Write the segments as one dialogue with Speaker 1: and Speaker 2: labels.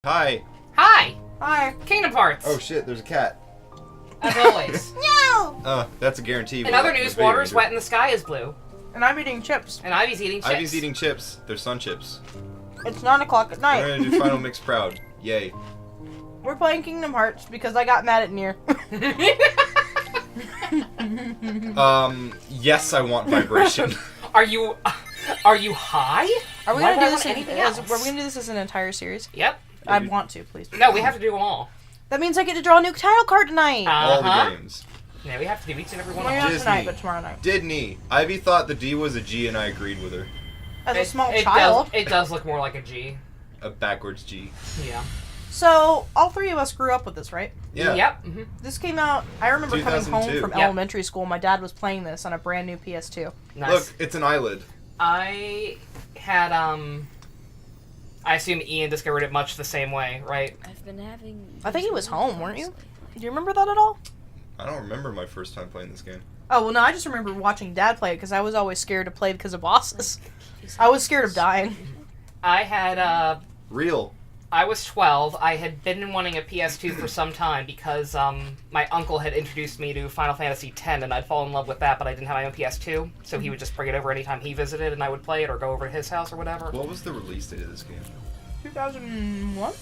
Speaker 1: Hi.
Speaker 2: Hi!
Speaker 3: Hi.
Speaker 2: Kingdom Hearts!
Speaker 1: Oh shit, there's a cat.
Speaker 2: As always.
Speaker 3: No!
Speaker 1: That's a guarantee.
Speaker 2: In other news, water is wet and the sky is blue.
Speaker 3: And I'm eating chips.
Speaker 2: And Ivy's eating chips.
Speaker 1: Ivy's eating chips. They're sun chips.
Speaker 3: It's 9 o'clock at night.
Speaker 1: We're gonna do Final Mix Proud. Yay.
Speaker 3: We're playing Kingdom Hearts because I got mad at Nier.
Speaker 1: Yes, I want vibration.
Speaker 2: Are you high?
Speaker 3: Are we
Speaker 2: Why
Speaker 3: gonna
Speaker 2: would I
Speaker 3: do this?
Speaker 2: want anything else?
Speaker 3: Are we gonna do this as an entire series?
Speaker 2: Yep.
Speaker 3: I want to, please.
Speaker 2: No, we have to do them all.
Speaker 3: That means I get to draw a new title card tonight.
Speaker 1: All the games.
Speaker 2: Yeah, we have to do each and every one
Speaker 3: Well,
Speaker 2: of
Speaker 3: not
Speaker 2: them.
Speaker 3: tonight, but tomorrow night.
Speaker 1: Disney. Ivy thought the D was a G and I agreed with her.
Speaker 3: As a small
Speaker 2: it
Speaker 3: child.
Speaker 2: It does look more like a G.
Speaker 1: A backwards G.
Speaker 2: Yeah.
Speaker 3: So, all three of us grew up with this, right?
Speaker 1: Yeah.
Speaker 2: Yep. Mm-hmm.
Speaker 3: This came out, I remember coming home
Speaker 1: 2002.
Speaker 3: from
Speaker 2: Yep.
Speaker 3: elementary school. My dad was playing this on a brand new PS2.
Speaker 2: Nice.
Speaker 1: Look, it's an eyelid.
Speaker 2: I had, I assume Ian discovered it much the same way, right?
Speaker 4: I've been having.
Speaker 3: I think he was home, weren't you? Do you remember that at all?
Speaker 1: I don't remember my first time playing this game.
Speaker 3: Oh, well, no, I just remember watching Dad play it because I was always scared to play because of bosses. I was scared of dying.
Speaker 2: I had,
Speaker 1: Real.
Speaker 2: I was 12. I had been wanting a PS2 for some time because my uncle had introduced me to Final Fantasy X, and I'd fallen in love with that, but I didn't have my own PS2, so he would just bring it over anytime he visited, and I would play it or go over to his house or whatever.
Speaker 1: What was the release date of this game?
Speaker 3: 2001?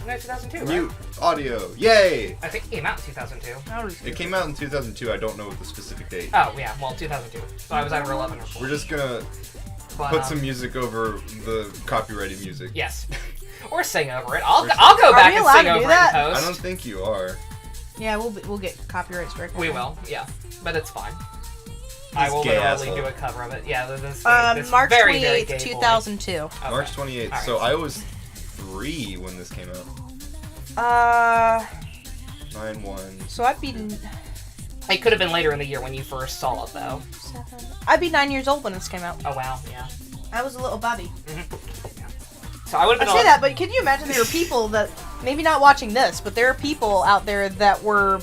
Speaker 2: No, 2002, right?
Speaker 1: Mute audio. Yay!
Speaker 2: I think it came out in 2002.
Speaker 1: It came out in 2002. I don't know what the specific date.
Speaker 2: Oh, yeah, well, 2002. So I was either 11 or 12.
Speaker 1: We're just gonna
Speaker 2: But,
Speaker 1: put some music over the copyrighted music.
Speaker 2: Yes. Or sing over it. I'll go back
Speaker 3: we
Speaker 2: and
Speaker 3: allowed
Speaker 2: sing
Speaker 3: to do
Speaker 2: over
Speaker 3: that?
Speaker 2: it in post.
Speaker 1: I don't think you are.
Speaker 3: Yeah, we'll get copyright strike.
Speaker 2: We will, yeah. But it's fine. I will
Speaker 1: gay
Speaker 2: literally
Speaker 1: asshole.
Speaker 2: do a cover of it. Yeah, this
Speaker 3: March
Speaker 2: very, very
Speaker 3: 28th,
Speaker 2: gay boy.
Speaker 3: 2002.
Speaker 2: Okay.
Speaker 1: March 28th.
Speaker 2: Alright.
Speaker 1: So I was 3 when this came out. 9-1.
Speaker 3: So I'd be
Speaker 2: It could have been later in the year when you first saw it, though.
Speaker 3: 9 years old when this came out.
Speaker 2: Oh, wow, yeah.
Speaker 3: I was a little Bobby.
Speaker 2: So I would have
Speaker 3: I
Speaker 2: been
Speaker 3: say that, but can you imagine there are people that, maybe not watching this, but there are people out there that were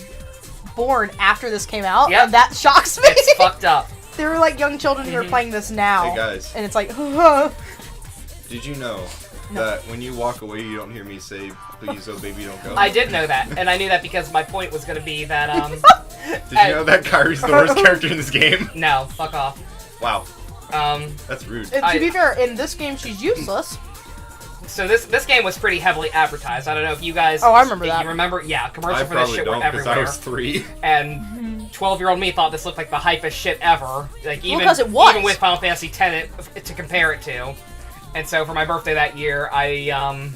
Speaker 3: born after this came out,
Speaker 2: Yep.
Speaker 3: and that shocks me.
Speaker 2: It's fucked up.
Speaker 3: There were like young children who are playing this now.
Speaker 1: Hey guys,
Speaker 3: And it's like,
Speaker 1: did you know that when you walk away, you don't hear me say, "Please, oh baby, don't go"?
Speaker 2: I did know that, and I knew that because my point was going to be that,
Speaker 1: Did you know that Kyrie's the worst character in this game?
Speaker 2: no, fuck off.
Speaker 1: Wow,
Speaker 2: Um,
Speaker 1: that's rude.
Speaker 3: And to be fair, in this game, she's useless.
Speaker 2: so this game was pretty heavily advertised. I don't know if you guys...
Speaker 3: Oh, I remember that.
Speaker 2: You remember? Yeah,
Speaker 1: I
Speaker 2: commercials for this
Speaker 1: probably
Speaker 2: shit were
Speaker 1: don't because
Speaker 2: everywhere.
Speaker 1: I was 3.
Speaker 2: And 12-year-old me thought this looked like the hypest shit ever. Like even
Speaker 3: because it was.
Speaker 2: even with Final Fantasy X to compare it to. And so for my birthday that year, I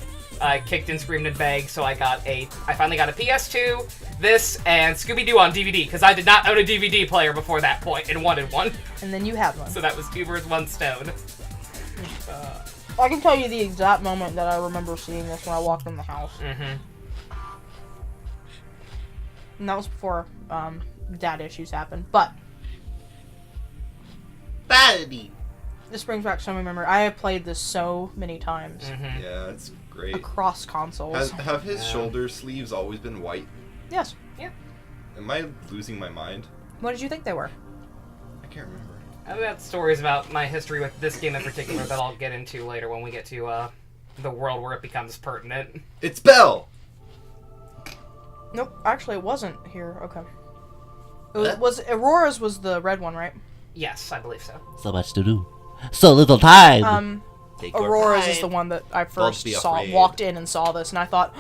Speaker 2: kicked and screamed and begged, so I finally got a PS2, this, and Scooby-Doo on DVD because I did not own a DVD player before that point and wanted one.
Speaker 3: And then you had one.
Speaker 2: So that was 2 birds, 1 stone.
Speaker 3: I can tell you the exact moment that I remember seeing this when I walked in the house.
Speaker 2: Mm-hmm.
Speaker 3: And that was before dad issues happened. But this brings back so many memories. I have played this so many times
Speaker 2: Mm-hmm.
Speaker 1: Yeah, it's great.
Speaker 3: across consoles.
Speaker 1: Have his shoulder sleeves always been white?
Speaker 3: Yes.
Speaker 1: Am I losing my mind?
Speaker 3: What did you think they were?
Speaker 1: I can't remember.
Speaker 2: I've got stories about my history with this game in particular that I'll get into later when we get to the world where it becomes pertinent.
Speaker 1: It's Belle.
Speaker 3: Nope. Actually, it wasn't here. Okay. It
Speaker 1: What?
Speaker 3: was Aurora's was the red one, right?
Speaker 2: Yes, I believe so.
Speaker 5: So much to do. So little time.
Speaker 1: Take your
Speaker 3: Aurora's is
Speaker 1: time.
Speaker 3: the one that I
Speaker 1: Don't
Speaker 3: first
Speaker 1: be
Speaker 3: saw.
Speaker 1: afraid.
Speaker 3: Walked in and saw this, and I thought,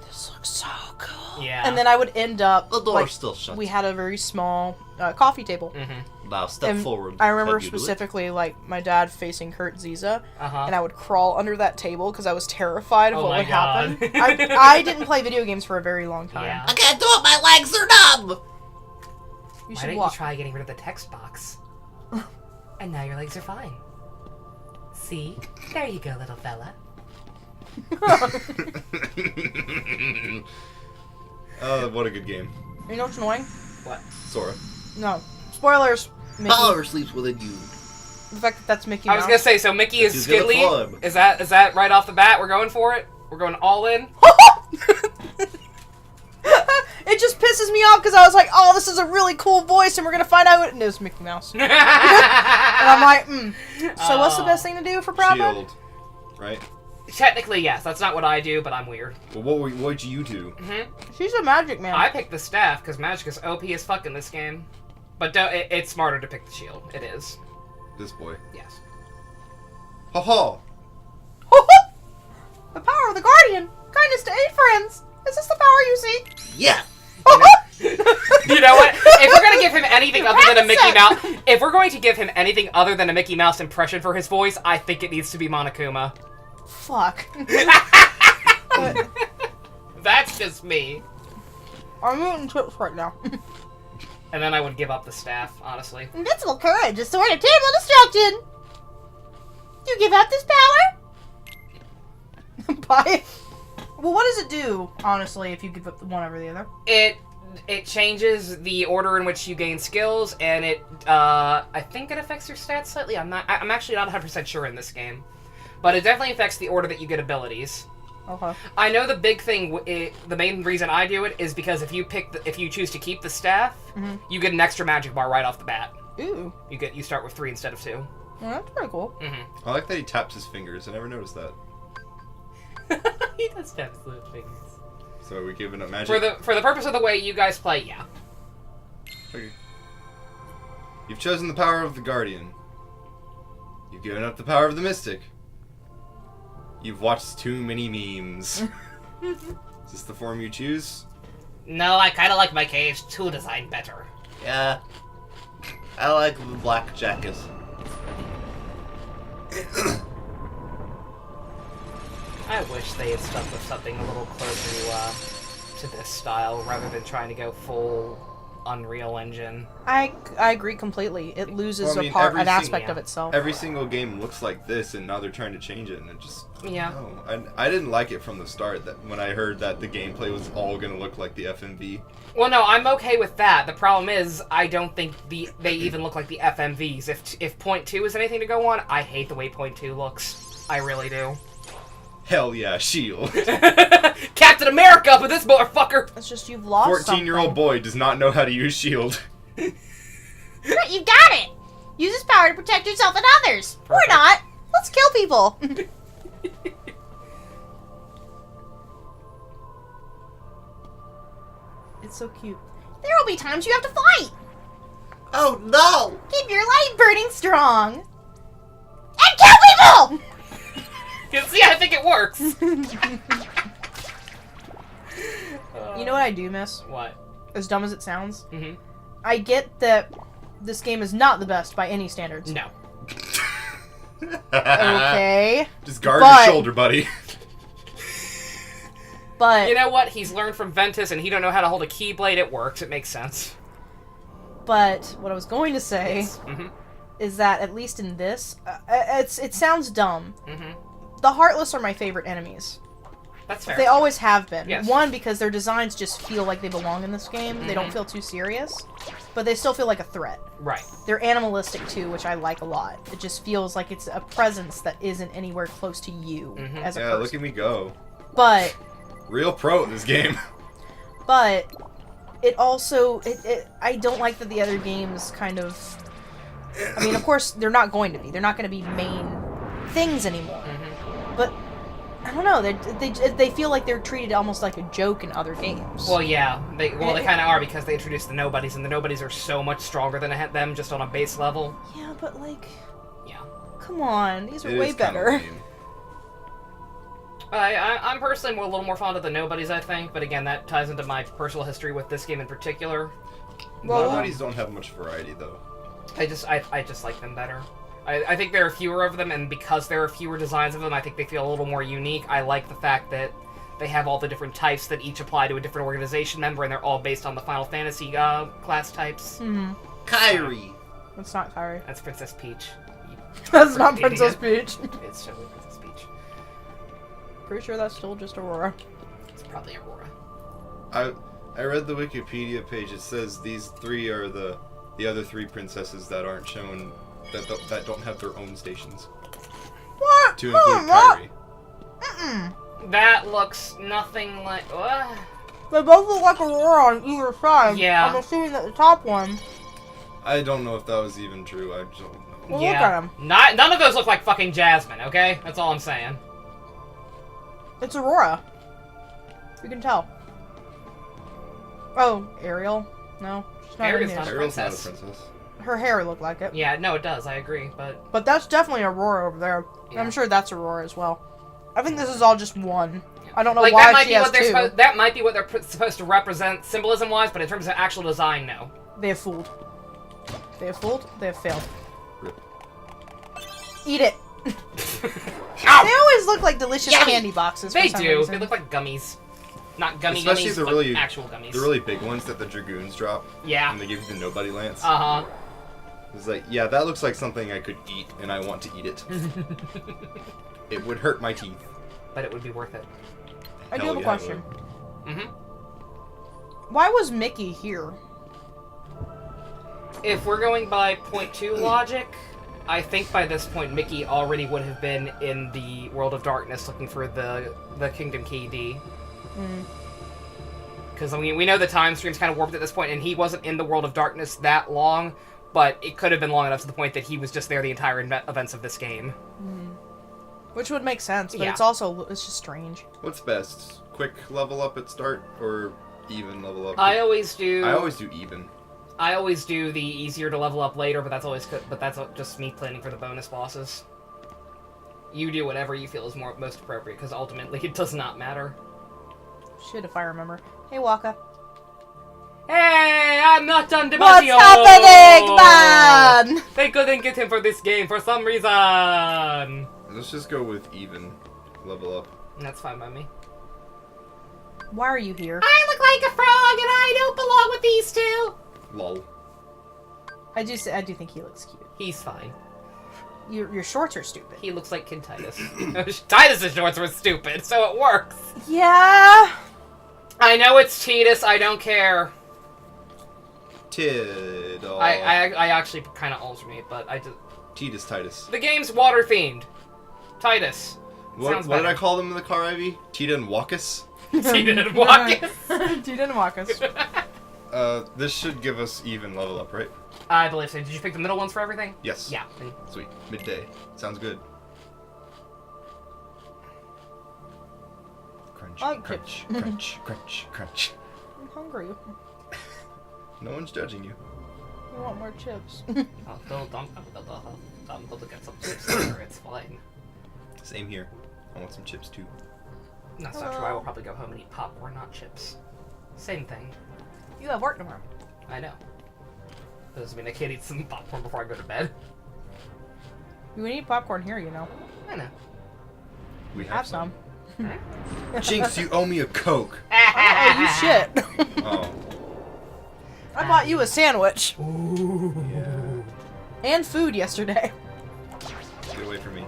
Speaker 3: this looks so cool.
Speaker 2: Yeah.
Speaker 3: And then I would end up.
Speaker 1: The door's
Speaker 3: like,
Speaker 1: still shut.
Speaker 3: We had a very small coffee table.
Speaker 2: Mm-hmm.
Speaker 1: Now step
Speaker 3: And
Speaker 1: forward.
Speaker 3: I remember
Speaker 1: Can you do it?
Speaker 3: specifically, like, my dad facing Kurt Ziza,
Speaker 2: Uh-huh.
Speaker 3: and I would crawl under that table because I was terrified of
Speaker 2: Oh
Speaker 3: what
Speaker 2: my
Speaker 3: would
Speaker 2: God.
Speaker 3: happen. I didn't play video games for a very long time.
Speaker 2: Yeah.
Speaker 1: I can't do it. My legs are numb.
Speaker 3: You
Speaker 2: Why
Speaker 3: should
Speaker 2: didn't
Speaker 3: walk.
Speaker 2: you try getting rid of the text box? And now your legs are fine. See? There you go, little fella.
Speaker 1: Oh, what a good game.
Speaker 3: You know what's annoying?
Speaker 2: What?
Speaker 1: Sora.
Speaker 3: No. Spoilers. Mickey.
Speaker 1: Power sleeps within you.
Speaker 3: The fact that that's Mickey
Speaker 2: I was
Speaker 3: Mouse.
Speaker 2: gonna say, so Mickey is
Speaker 1: He's gonna
Speaker 2: Skidly?
Speaker 1: club.
Speaker 2: Is that right off the bat? We're going for it? We're going all in?
Speaker 3: It just pisses me off because I was like, oh, this is a really cool voice, and we're gonna find out who it is. Mickey Mouse. And I'm like, So what's the best thing to do for Proud Mode?
Speaker 1: Shield. Right?
Speaker 2: Technically, yes. That's not what I do, but I'm weird.
Speaker 1: Well, what'd you do?
Speaker 3: She's a magic man.
Speaker 2: I picked the staff because magic is OP as fuck in this game. But it's smarter to pick the shield. It is.
Speaker 1: This boy.
Speaker 2: Yes.
Speaker 1: Ha ha!
Speaker 3: The power of the Guardian. Kindness to 8 friends. Is this the power you seek?
Speaker 5: Yeah.
Speaker 2: You know what? If we're gonna give him anything other than a Mickey Mouse, if we're going to give him anything other than a Mickey Mouse impression for his voice, I think it needs to be Monokuma.
Speaker 3: Fuck.
Speaker 2: That's just me.
Speaker 3: I'm eating chips right now.
Speaker 2: And then I would give up the staff, honestly.
Speaker 3: Invincible courage, a sword of terrible destruction. You give up this power? Bye. Well, what does it do, honestly, if you give up one over the other?
Speaker 2: It changes the order in which you gain skills, and I think it affects your stats slightly. I'm actually not 100% sure in this game. But it definitely affects the order that you get abilities.
Speaker 3: Okay.
Speaker 2: I know the big thing, the main reason I do it is because if you choose to keep the staff, you get an extra magic bar right off the bat.
Speaker 3: Ooh.
Speaker 2: You start with 3 instead of 2.
Speaker 3: Well, that's pretty cool.
Speaker 1: I like that he taps his fingers. I never noticed that.
Speaker 2: He does tap his little fingers.
Speaker 1: So are we giving up magic?
Speaker 2: For the purpose of the way you guys play, yeah.
Speaker 1: Okay. You've chosen the power of the Guardian. You've given up the power of the Mystic. You've watched too many memes. Is this the form you choose?
Speaker 2: No, I kind of like my KH2 design better.
Speaker 5: Yeah. I like the black jackets.
Speaker 2: I wish they had stuck with something a little closer to this style, rather than trying to go full Unreal Engine.
Speaker 3: I agree completely. It loses an aspect of itself.
Speaker 1: Every single game looks like this, and now they're trying to change it, and it just...
Speaker 2: Yeah.
Speaker 1: No. I didn't like it from the start, that when I heard that the gameplay was all going to look like the FMV.
Speaker 2: Well, no, I'm okay with that. The problem is, I don't think they even look like the FMVs. If Point 2 is anything to go on, I hate the way Point 2 looks. I really do.
Speaker 1: Hell yeah, shield.
Speaker 2: Captain America, but this motherfucker!
Speaker 3: It's just you've lost
Speaker 1: 14-year-old boy does not know how to use shield.
Speaker 3: But you got it! Use this power to protect yourself and others!
Speaker 2: Perfect.
Speaker 3: Or not! Let's kill people! It's so cute. There will be times you have to fight!
Speaker 5: Oh no!
Speaker 3: Keep your light burning strong! And kill people!
Speaker 2: See, I think it works!
Speaker 3: You know what I do miss?
Speaker 2: What?
Speaker 3: As dumb as it sounds?
Speaker 2: Mm-hmm.
Speaker 3: I get that this game is not the best by any standards.
Speaker 2: No.
Speaker 3: Okay.
Speaker 1: Just guard your shoulder, buddy.
Speaker 3: But...
Speaker 2: You know what? He's learned from Ventus, and he don't know how to hold a Keyblade. It works. It makes sense.
Speaker 3: But what I was going to say is that, at least in this, it sounds dumb. The Heartless are my favorite enemies.
Speaker 2: That's fair.
Speaker 3: They always have been.
Speaker 2: Yes.
Speaker 3: One, because their designs just feel like they belong in this game. They don't feel too serious. But they still feel like a threat.
Speaker 2: Right.
Speaker 3: They're animalistic, too, which I like a lot. It just feels like it's a presence that isn't anywhere close to you as a person.
Speaker 1: Yeah, look at me go.
Speaker 3: But...
Speaker 1: Real pro in this game.
Speaker 3: But... It also... I don't like that the other games kind of... I mean, of course, they're not going to be. They're not going to be main things anymore. But... I don't know. They feel like they're treated almost like a joke in other games.
Speaker 2: Well, yeah. They kind of are, because they introduced the nobodies, and the nobodies are so much stronger than them just on a base level.
Speaker 3: Yeah, but like...
Speaker 2: Yeah.
Speaker 3: Come on. These are
Speaker 1: It
Speaker 3: way
Speaker 1: is kinda
Speaker 3: better.
Speaker 1: lame.
Speaker 2: I'm personally a little more fond of the nobodies, I think, but again, that ties into my personal history with this game in particular.
Speaker 3: Well,
Speaker 1: Nobodies don't have much variety, though.
Speaker 2: I just like them better. I think there are fewer of them, and because there are fewer designs of them, I think they feel a little more unique. I like the fact that they have all the different types that each apply to a different organization member, and they're all based on the Final Fantasy class types.
Speaker 5: Kyrie.
Speaker 3: That's not Kyrie.
Speaker 2: That's Princess Peach.
Speaker 3: That's not
Speaker 2: Idiot.
Speaker 3: Princess Peach.
Speaker 2: It's totally Princess Peach.
Speaker 3: Pretty sure that's still just Aurora.
Speaker 2: It's probably Aurora.
Speaker 1: I read the Wikipedia page. It says these three are the other three princesses that aren't shown, that don't have their own stations.
Speaker 3: What?
Speaker 1: To include Kyrie.
Speaker 2: That looks nothing like...
Speaker 3: They both look like Aurora on either side.
Speaker 2: Yeah.
Speaker 3: I'm assuming that the top one...
Speaker 1: I don't know if that was even true. I don't know.
Speaker 3: Well, look at 'em.
Speaker 2: None of those look like fucking Jasmine, okay? That's all I'm saying.
Speaker 3: It's Aurora. You can tell. Oh, Ariel? No, she's not
Speaker 2: Ariel's
Speaker 3: in
Speaker 2: not
Speaker 3: here.
Speaker 2: a
Speaker 1: Ariel's not a
Speaker 2: princess.
Speaker 1: princess.
Speaker 3: Her hair looked like it.
Speaker 2: Yeah, no, it does. I agree, but
Speaker 3: But that's definitely Aurora over there.
Speaker 2: Yeah.
Speaker 3: I'm sure that's Aurora as well. I think this is all just one. I don't know
Speaker 2: like
Speaker 3: why
Speaker 2: that might
Speaker 3: she
Speaker 2: be
Speaker 3: has
Speaker 2: what they're
Speaker 3: two.
Speaker 2: supposed. That might be what they're supposed to represent symbolism-wise, but in terms of actual design, no.
Speaker 3: They have fooled. They have fooled. They have failed.
Speaker 1: Rip.
Speaker 3: Eat it.
Speaker 2: Ow!
Speaker 3: They always look like delicious
Speaker 2: Yummy.
Speaker 3: candy boxes. For
Speaker 2: They
Speaker 3: some
Speaker 2: do.
Speaker 3: reason.
Speaker 2: They look like gummies. Not gummy
Speaker 1: Especially
Speaker 2: gummies,
Speaker 1: the
Speaker 2: but
Speaker 1: really-
Speaker 2: actual gummies.
Speaker 1: The really big ones that the Dragoons drop.
Speaker 2: Yeah.
Speaker 1: And they give you the Nobody Lance.
Speaker 2: Uh-huh.
Speaker 1: It's like, yeah, that looks like something I could eat, and I want to eat it. It would hurt my teeth.
Speaker 2: But it would be worth it.
Speaker 3: I do
Speaker 1: Hell
Speaker 3: have a
Speaker 1: yeah, it
Speaker 3: question.
Speaker 2: Mm-hmm.
Speaker 3: Why was Mickey here?
Speaker 2: If we're going by point 2 logic, I think by this point Mickey already would have been in the World of Darkness looking for the Kingdom Key D. Because I mean, we know the time stream's kind of warped at this point, and he wasn't in the World of Darkness that long, but it could have been long enough to the point that he was just there the entire events of this game.
Speaker 3: Which would make sense, but
Speaker 2: Yeah.
Speaker 3: it's just strange.
Speaker 1: What's best? Quick level up at start, or even level up?
Speaker 2: I always do.
Speaker 1: I always do even.
Speaker 2: I always do the easier to level up later, but that's just me planning for the bonus bosses. You do whatever you feel is most appropriate, because ultimately it does not matter.
Speaker 3: Shit, if I remember. Hey, Waka.
Speaker 2: Hey, I'm not done
Speaker 3: What's
Speaker 2: Demasio!
Speaker 3: happening, man?
Speaker 2: They couldn't get him for this game for some reason.
Speaker 1: Let's just go with even level up.
Speaker 2: That's fine by me.
Speaker 3: Why are you here?
Speaker 2: I look like a frog, and I don't belong with these two.
Speaker 1: Lol.
Speaker 3: I do think he looks cute.
Speaker 2: He's fine.
Speaker 3: Your shorts are stupid.
Speaker 2: He looks like Kid Titus. Titus's shorts were stupid, so it works.
Speaker 3: Yeah.
Speaker 2: I know it's Titus. I don't care.
Speaker 1: Tiddle.
Speaker 2: I actually kind of alternate, but I just
Speaker 1: Titus.
Speaker 2: the game's water themed. Titus.
Speaker 1: What
Speaker 2: Sounds
Speaker 1: did I
Speaker 2: better.
Speaker 1: call them in the car, Ivy? Tita and Wakus?
Speaker 2: Titus and Walkus.
Speaker 3: You didn't walk us.
Speaker 1: This should give us even level up, right?
Speaker 2: I believe so. Did you pick the middle ones for everything?
Speaker 1: Yes.
Speaker 2: Yeah.
Speaker 1: Sweet. Midday. Sounds good. Crunch,
Speaker 3: I like
Speaker 1: crunch,
Speaker 3: chips.
Speaker 1: crunch, crunch, crunch.
Speaker 3: I'm hungry.
Speaker 1: No one's judging you.
Speaker 3: I want more chips.
Speaker 2: I'm going to get some chips later. It's fine.
Speaker 1: Same here. I want some chips too.
Speaker 2: That's not true. I will probably go home and eat popcorn, not chips. Same thing.
Speaker 3: You have work tomorrow.
Speaker 2: I know. Doesn't mean I can't eat some popcorn before I go to bed.
Speaker 3: We need popcorn here, you know.
Speaker 2: I know.
Speaker 1: We
Speaker 3: Have some.
Speaker 1: Jinx, you owe me a Coke.
Speaker 3: Oh, you shit.
Speaker 1: Oh.
Speaker 3: I bought you a sandwich. And food yesterday.
Speaker 1: Get away from me.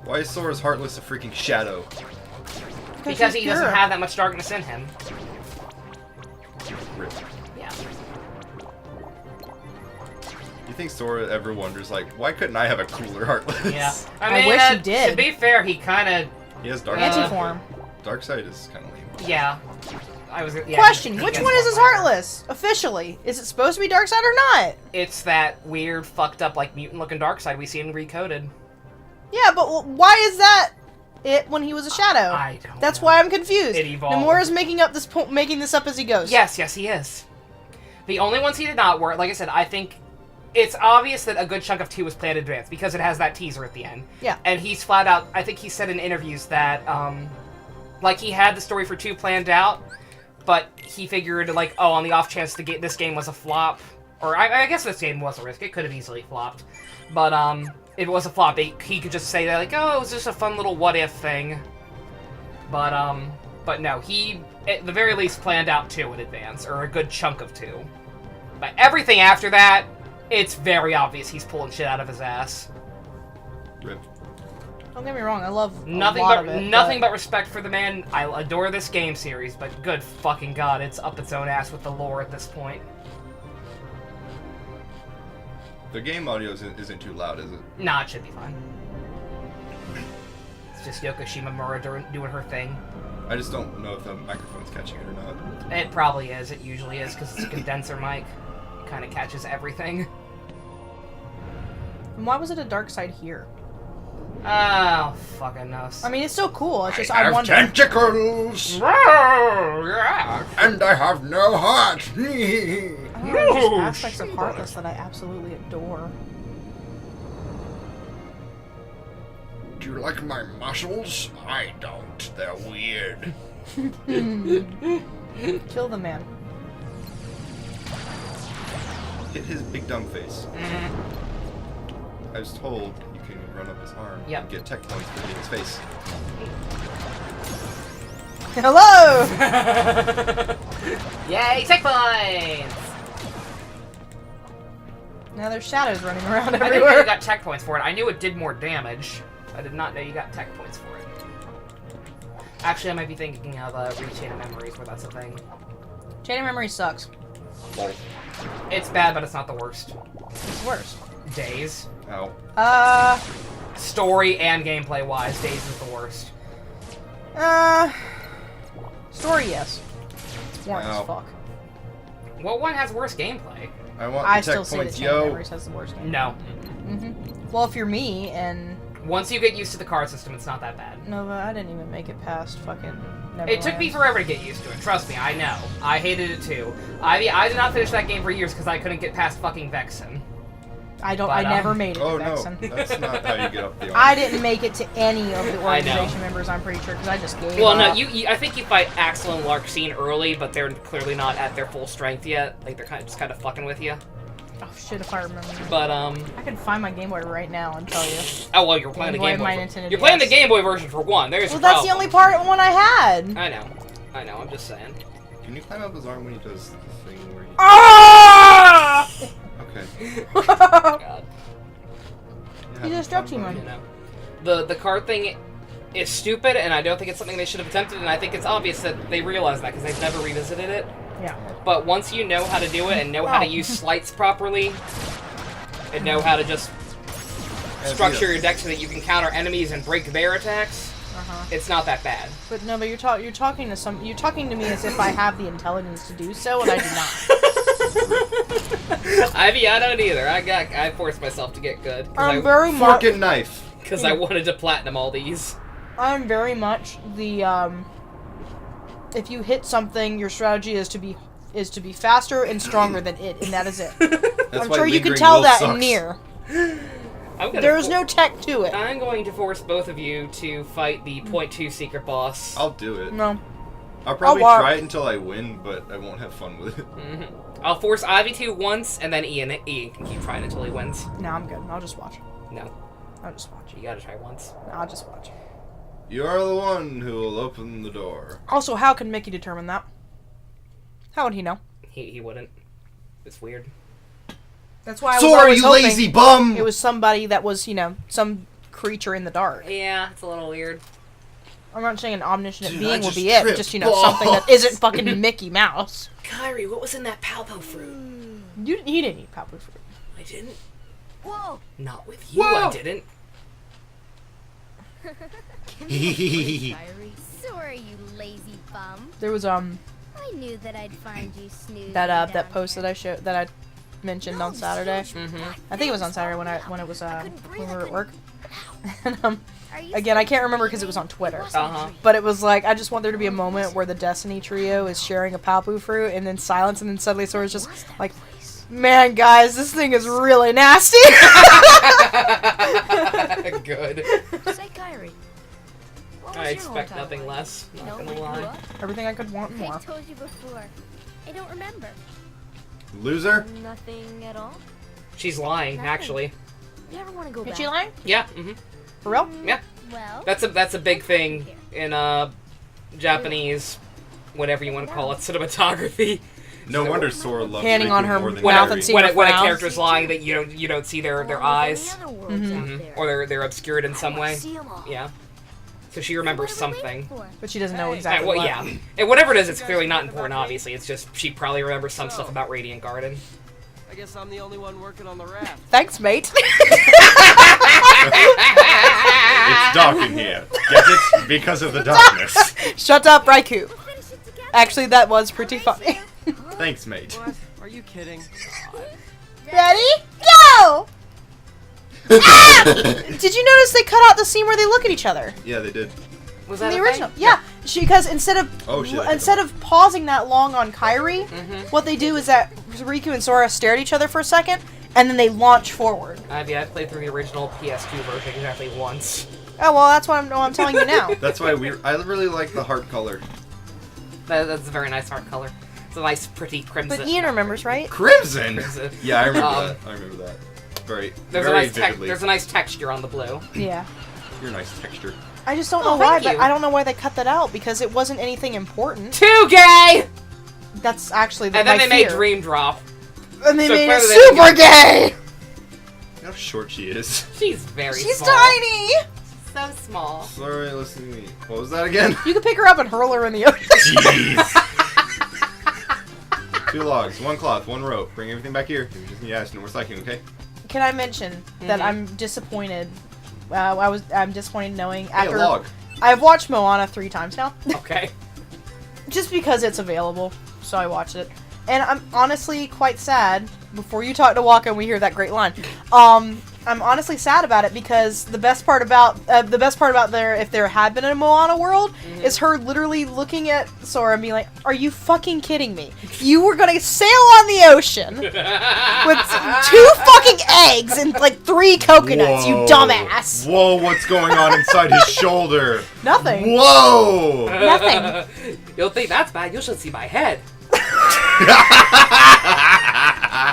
Speaker 1: Why is Sora's Heartless a freaking shadow?
Speaker 2: Because he
Speaker 3: he's
Speaker 2: doesn't
Speaker 3: pure.
Speaker 2: have that much darkness in him.
Speaker 1: Rip.
Speaker 2: Yeah.
Speaker 1: You think Sora ever wonders, like, why couldn't I have a cooler Heartless?
Speaker 2: Yeah.
Speaker 3: I wish he did.
Speaker 2: To be fair, he kind of...
Speaker 1: He has Dark
Speaker 3: Anti-form.
Speaker 1: Darkseid is kind of lame.
Speaker 2: Yeah. Yeah,
Speaker 3: Question,
Speaker 2: he
Speaker 3: which
Speaker 2: gets
Speaker 3: one is his
Speaker 2: later.
Speaker 3: Heartless? Officially. Is it supposed to be Darkseid or not?
Speaker 2: It's that weird, fucked up, like, mutant-looking Darkseid we see in Recoded.
Speaker 3: Yeah, but why is that it when he was a shadow?
Speaker 2: I don't
Speaker 3: That's
Speaker 2: know.
Speaker 3: why I'm confused.
Speaker 2: It evolved.
Speaker 3: Nomura's making this up as he goes.
Speaker 2: Yes, he is. The only ones he did not were, like I said, I think it's obvious that a good chunk of 2 was planned in advance because it has that teaser at the end.
Speaker 3: Yeah.
Speaker 2: And he's flat out, I think he said in interviews that, like, he had the story for 2 planned out, but he figured, like, oh, on the off chance this game was a flop, or I guess this game was a risk, it could have easily flopped, but, if it was a flop, he could just say that, like, oh, it was just a fun little what-if thing. But no, he, at the very least, planned out 2 in advance, or a good chunk of 2. But everything after that, it's very obvious he's pulling shit out of his ass.
Speaker 1: Rip.
Speaker 3: Don't get me wrong, I love
Speaker 2: Nothing
Speaker 3: a lot of it.
Speaker 2: nothing but respect for the man. I adore this game series, but good fucking god, it's up its own ass with the lore at this point.
Speaker 1: The game audio isn't too loud, is it?
Speaker 2: Nah, it should be fine. It's just Yoko Shimomura doing her thing.
Speaker 1: I just don't know if the microphone's catching it or not.
Speaker 2: It probably is. It usually is, because it's a condenser mic. It kind of catches everything.
Speaker 3: And why was it a Darkseid here?
Speaker 2: Oh, fucking knows.
Speaker 3: I mean, it's still cool. It's just I
Speaker 1: have
Speaker 3: wonder.
Speaker 1: tentacles,
Speaker 2: Yeah.
Speaker 1: and I have no heart.
Speaker 3: Oh, there's just aspects of Heartless that I absolutely adore.
Speaker 1: Do you like my muscles? I don't. They're weird.
Speaker 3: Kill the man.
Speaker 1: Hit his big dumb face.
Speaker 2: Mm-hmm.
Speaker 1: I was told you can run up his arm
Speaker 2: Yep.
Speaker 1: and get tech points for hitting his face.
Speaker 3: Hello!
Speaker 2: Yay, tech points!
Speaker 3: Now there's shadows running around
Speaker 2: I didn't know
Speaker 3: everywhere.
Speaker 2: you got tech points for it. I knew it did more damage. I did not know you got tech points for it. Actually, I might be thinking of Rechain of Memories, where that's a thing.
Speaker 3: Chain of Memory sucks.
Speaker 2: It's bad, but it's not the worst.
Speaker 3: It's worse.
Speaker 2: Days.
Speaker 1: Ow.
Speaker 2: Story and gameplay-wise, Days is the worst.
Speaker 3: Story, yes. It's boring
Speaker 1: Wow.
Speaker 3: as fuck.
Speaker 2: What one has worse gameplay?
Speaker 1: I want
Speaker 3: I
Speaker 1: the tech
Speaker 3: still say that
Speaker 1: points,
Speaker 3: Chain of
Speaker 1: yo.
Speaker 3: Memories has the worst game.
Speaker 2: No.
Speaker 3: Well, if you're me and
Speaker 2: Once you get used to the card system, it's not that bad.
Speaker 3: Nova, I didn't even make it past fucking Neverland.
Speaker 2: It took me forever to get used to it. Trust me, I know. I hated it too. I did not finish that game for years because I couldn't get past fucking Vexen.
Speaker 3: I don't.
Speaker 2: But,
Speaker 3: I never made it
Speaker 1: Oh
Speaker 3: to
Speaker 1: no,
Speaker 3: Vexen.
Speaker 1: that's not how you get up the arm.
Speaker 3: I didn't make it to any of the
Speaker 2: I know.
Speaker 3: organization members. I'm pretty sure because I just gave
Speaker 2: Well, no,
Speaker 3: up.
Speaker 2: you. I think you fight Axel and Larxene early, but they're clearly not at their full strength yet. Like they're just kind of fucking with you.
Speaker 3: Oh shit! If I remember.
Speaker 2: But
Speaker 3: I can find my Game Boy right now and tell you.
Speaker 2: oh well, you're playing
Speaker 3: Game
Speaker 2: the
Speaker 3: Boy,
Speaker 2: Game Boy.
Speaker 3: my Nintendo
Speaker 2: You're playing the
Speaker 3: DS.
Speaker 2: Game Boy version for one. There's
Speaker 3: Well,
Speaker 2: your
Speaker 3: that's the
Speaker 2: problem.
Speaker 3: only one I had.
Speaker 2: I know. I'm just saying.
Speaker 1: Can you climb up his arm when he does the thing where he...
Speaker 3: Ah!
Speaker 1: Okay.
Speaker 2: God.
Speaker 3: He just dropped you one.
Speaker 2: You know, the card thing is stupid, and I don't think it's something they should have attempted. And I think it's obvious that they realize that because they've never revisited it.
Speaker 3: Yeah.
Speaker 2: But once you know how to do it and know how to use slights properly, and know how to just structure your deck so that you can counter enemies and break their attacks, it's not that bad.
Speaker 3: But no, but you're talking to me as if I have the intelligence to do so, and I do not.
Speaker 2: I don't either. I forced myself to get good
Speaker 3: I'm very
Speaker 1: Fork
Speaker 3: much.
Speaker 1: and knife.
Speaker 2: because I wanted to platinum all these.
Speaker 3: I'm very much the if you hit something, your strategy is to be faster and stronger than it, and that is it.
Speaker 1: That's
Speaker 3: I'm
Speaker 1: why
Speaker 3: sure you can
Speaker 1: lingering
Speaker 3: tell
Speaker 1: will
Speaker 3: that
Speaker 1: sucks.
Speaker 3: in Nier.
Speaker 2: There's
Speaker 3: no tech to it.
Speaker 2: I'm going to force both of you to fight the .2 secret boss.
Speaker 1: I'll do it.
Speaker 3: No.
Speaker 1: I'll probably
Speaker 3: I'll
Speaker 1: try it until I win, but I won't have fun with it.
Speaker 2: I'll force Ivy to once, and then Ian can keep trying until he wins.
Speaker 3: No, I'm good. I'll just watch.
Speaker 2: No,
Speaker 3: I'll just watch.
Speaker 2: you gotta try once.
Speaker 3: No, I'll just watch.
Speaker 1: You are the one who will open the door.
Speaker 3: Also, how can Mickey determine that? How would he know?
Speaker 2: He wouldn't. It's weird.
Speaker 3: That's why I was
Speaker 1: Sora,
Speaker 3: always
Speaker 1: you
Speaker 3: hoping
Speaker 1: lazy bum!
Speaker 3: it was somebody that was, some creature in the dark.
Speaker 2: Yeah, it's a little weird.
Speaker 3: I'm not saying an omniscient
Speaker 1: Dude,
Speaker 3: being
Speaker 1: I
Speaker 3: would
Speaker 1: just
Speaker 3: be it,
Speaker 1: tripped
Speaker 3: just, something that isn't fucking Mickey Mouse.
Speaker 2: Kyrie, what was in that Palpo fruit?
Speaker 3: He didn't eat Palpo fruit.
Speaker 2: I didn't.
Speaker 4: Whoa!
Speaker 2: Not with you,
Speaker 1: Whoa.
Speaker 2: I didn't.
Speaker 4: Sorry, you lazy bum.
Speaker 3: There was,
Speaker 4: I knew that I'd find you snoozing
Speaker 3: that post that I mentioned on Saturday.
Speaker 2: Mm-hmm.
Speaker 3: I think it was on Saturday when it was, when we were at work. And,
Speaker 4: Are you
Speaker 3: again, I can't remember because it was on Twitter.
Speaker 2: Uh-huh.
Speaker 3: But it was like, I just want there to be a moment where the Destiny trio is sharing a Palpu fruit, and then silence, and then suddenly Sora's just like, man, guys, this thing is really nasty.
Speaker 2: Good.
Speaker 4: Say, Kyrie. What was
Speaker 2: I
Speaker 4: your
Speaker 2: expect
Speaker 4: hometown
Speaker 2: nothing
Speaker 4: like?
Speaker 2: less.
Speaker 4: You
Speaker 2: Not
Speaker 4: know,
Speaker 2: gonna
Speaker 4: where you grew
Speaker 2: lie.
Speaker 4: up?
Speaker 3: Everything I could want and
Speaker 4: I
Speaker 3: more.
Speaker 4: told you before. I don't remember.
Speaker 1: Loser?
Speaker 4: Nothing at all.
Speaker 2: She's lying,
Speaker 4: Nothing.
Speaker 2: actually.
Speaker 4: You ever want to go
Speaker 3: Is
Speaker 4: back?
Speaker 3: she lying?
Speaker 2: Yeah. Mm-hmm.
Speaker 3: For real?
Speaker 2: Yeah.
Speaker 4: Well,
Speaker 2: That's a big thing in Japanese, whatever you want to call it, cinematography.
Speaker 1: No wonder Sora loves
Speaker 3: Panning on
Speaker 1: Riku
Speaker 3: her
Speaker 1: more than
Speaker 3: mouth
Speaker 1: Kyrie.
Speaker 3: and seeing
Speaker 2: When
Speaker 3: her
Speaker 2: a
Speaker 3: frown.
Speaker 2: character's lying that you don't see their eyes,
Speaker 4: Any other worlds out
Speaker 2: Mhm.
Speaker 4: there?
Speaker 2: or they're obscured in some way.
Speaker 4: See 'em all.
Speaker 2: Yeah. So she remembers
Speaker 4: What are we waiting
Speaker 2: something.
Speaker 4: for?
Speaker 3: But she doesn't know
Speaker 2: Yeah,
Speaker 3: exactly
Speaker 2: well,
Speaker 3: what.
Speaker 2: yeah. And whatever it is, it's clearly not important, obviously. It's just she probably remembers some stuff about Radiant Garden.
Speaker 6: I guess I'm the only one working on the raft.
Speaker 3: Thanks, mate.
Speaker 1: It's dark in here. Get it? Because of the darkness.
Speaker 3: Shut up, Raikou.
Speaker 4: We'll finish it together.
Speaker 3: Actually, that was pretty funny.
Speaker 1: Thanks, mate.
Speaker 6: What? Are you kidding?
Speaker 3: Ready? Go! Did you notice they cut out the scene where they look at each other?
Speaker 1: Yeah, they did.
Speaker 2: Was
Speaker 3: In
Speaker 2: that
Speaker 3: the
Speaker 2: a
Speaker 3: original,
Speaker 2: thing?
Speaker 3: yeah. Because instead of
Speaker 1: Oh, shit, I
Speaker 3: instead of pausing that long on Kyrie, what they do is that Riku and Sora stare at each other for a second, and then they launch forward.
Speaker 2: Yeah, I played through the original PS2 version exactly once.
Speaker 3: Oh well, that's what I'm telling you now.
Speaker 1: That's why I really like the heart color.
Speaker 2: That's a very nice heart color. It's a nice, pretty crimson.
Speaker 3: But Ian remembers, right?
Speaker 1: Crimson.
Speaker 2: Crimson.
Speaker 1: Yeah, I remember that. I remember that. Very,
Speaker 2: There's
Speaker 1: very
Speaker 2: a nice
Speaker 1: vividly.
Speaker 2: there's a nice texture on the blue.
Speaker 3: Yeah.
Speaker 1: Your nice texture.
Speaker 3: I just don't
Speaker 2: Oh,
Speaker 3: know why,
Speaker 2: thank
Speaker 3: but
Speaker 2: you.
Speaker 3: I don't know why they cut that out because it wasn't anything important.
Speaker 2: Too gay!
Speaker 3: That's actually
Speaker 2: And then
Speaker 3: my
Speaker 2: they made
Speaker 3: fear.
Speaker 2: Dream Drop.
Speaker 3: And they
Speaker 2: So
Speaker 3: made it
Speaker 2: clearly they
Speaker 3: super gay.
Speaker 1: You know how short she is.
Speaker 2: She's very
Speaker 3: She's
Speaker 2: small.
Speaker 3: tiny.
Speaker 2: So small.
Speaker 1: Sorry, listen to me. What was that again?
Speaker 3: You could pick her up and hurl her in the ocean.
Speaker 1: Jeez. 2 logs, 1 cloth, 1 rope. Bring everything back here. You just need to ask no more cycling, okay?
Speaker 3: Can I mention that I'm disappointed? I'm disappointed knowing
Speaker 1: Hey,
Speaker 3: after
Speaker 1: a log.
Speaker 3: I've watched Moana 3 times now,
Speaker 2: Okay.
Speaker 3: just because it's available. So I watched it, and I'm honestly quite sad. Before you talk to Waka and we hear that great line, I'm honestly sad about it because the best part about there, if there had been a Moana world, is her literally looking at Sora and being like, "Are you fucking kidding me? You were gonna sail on the ocean with 2 fucking eggs and like 3 coconuts, you
Speaker 1: Whoa.
Speaker 3: dumbass."
Speaker 1: Whoa, what's going on inside his shoulder?
Speaker 3: Nothing.
Speaker 1: Whoa!
Speaker 3: Nothing.
Speaker 2: You'll think that's bad. You should see my head.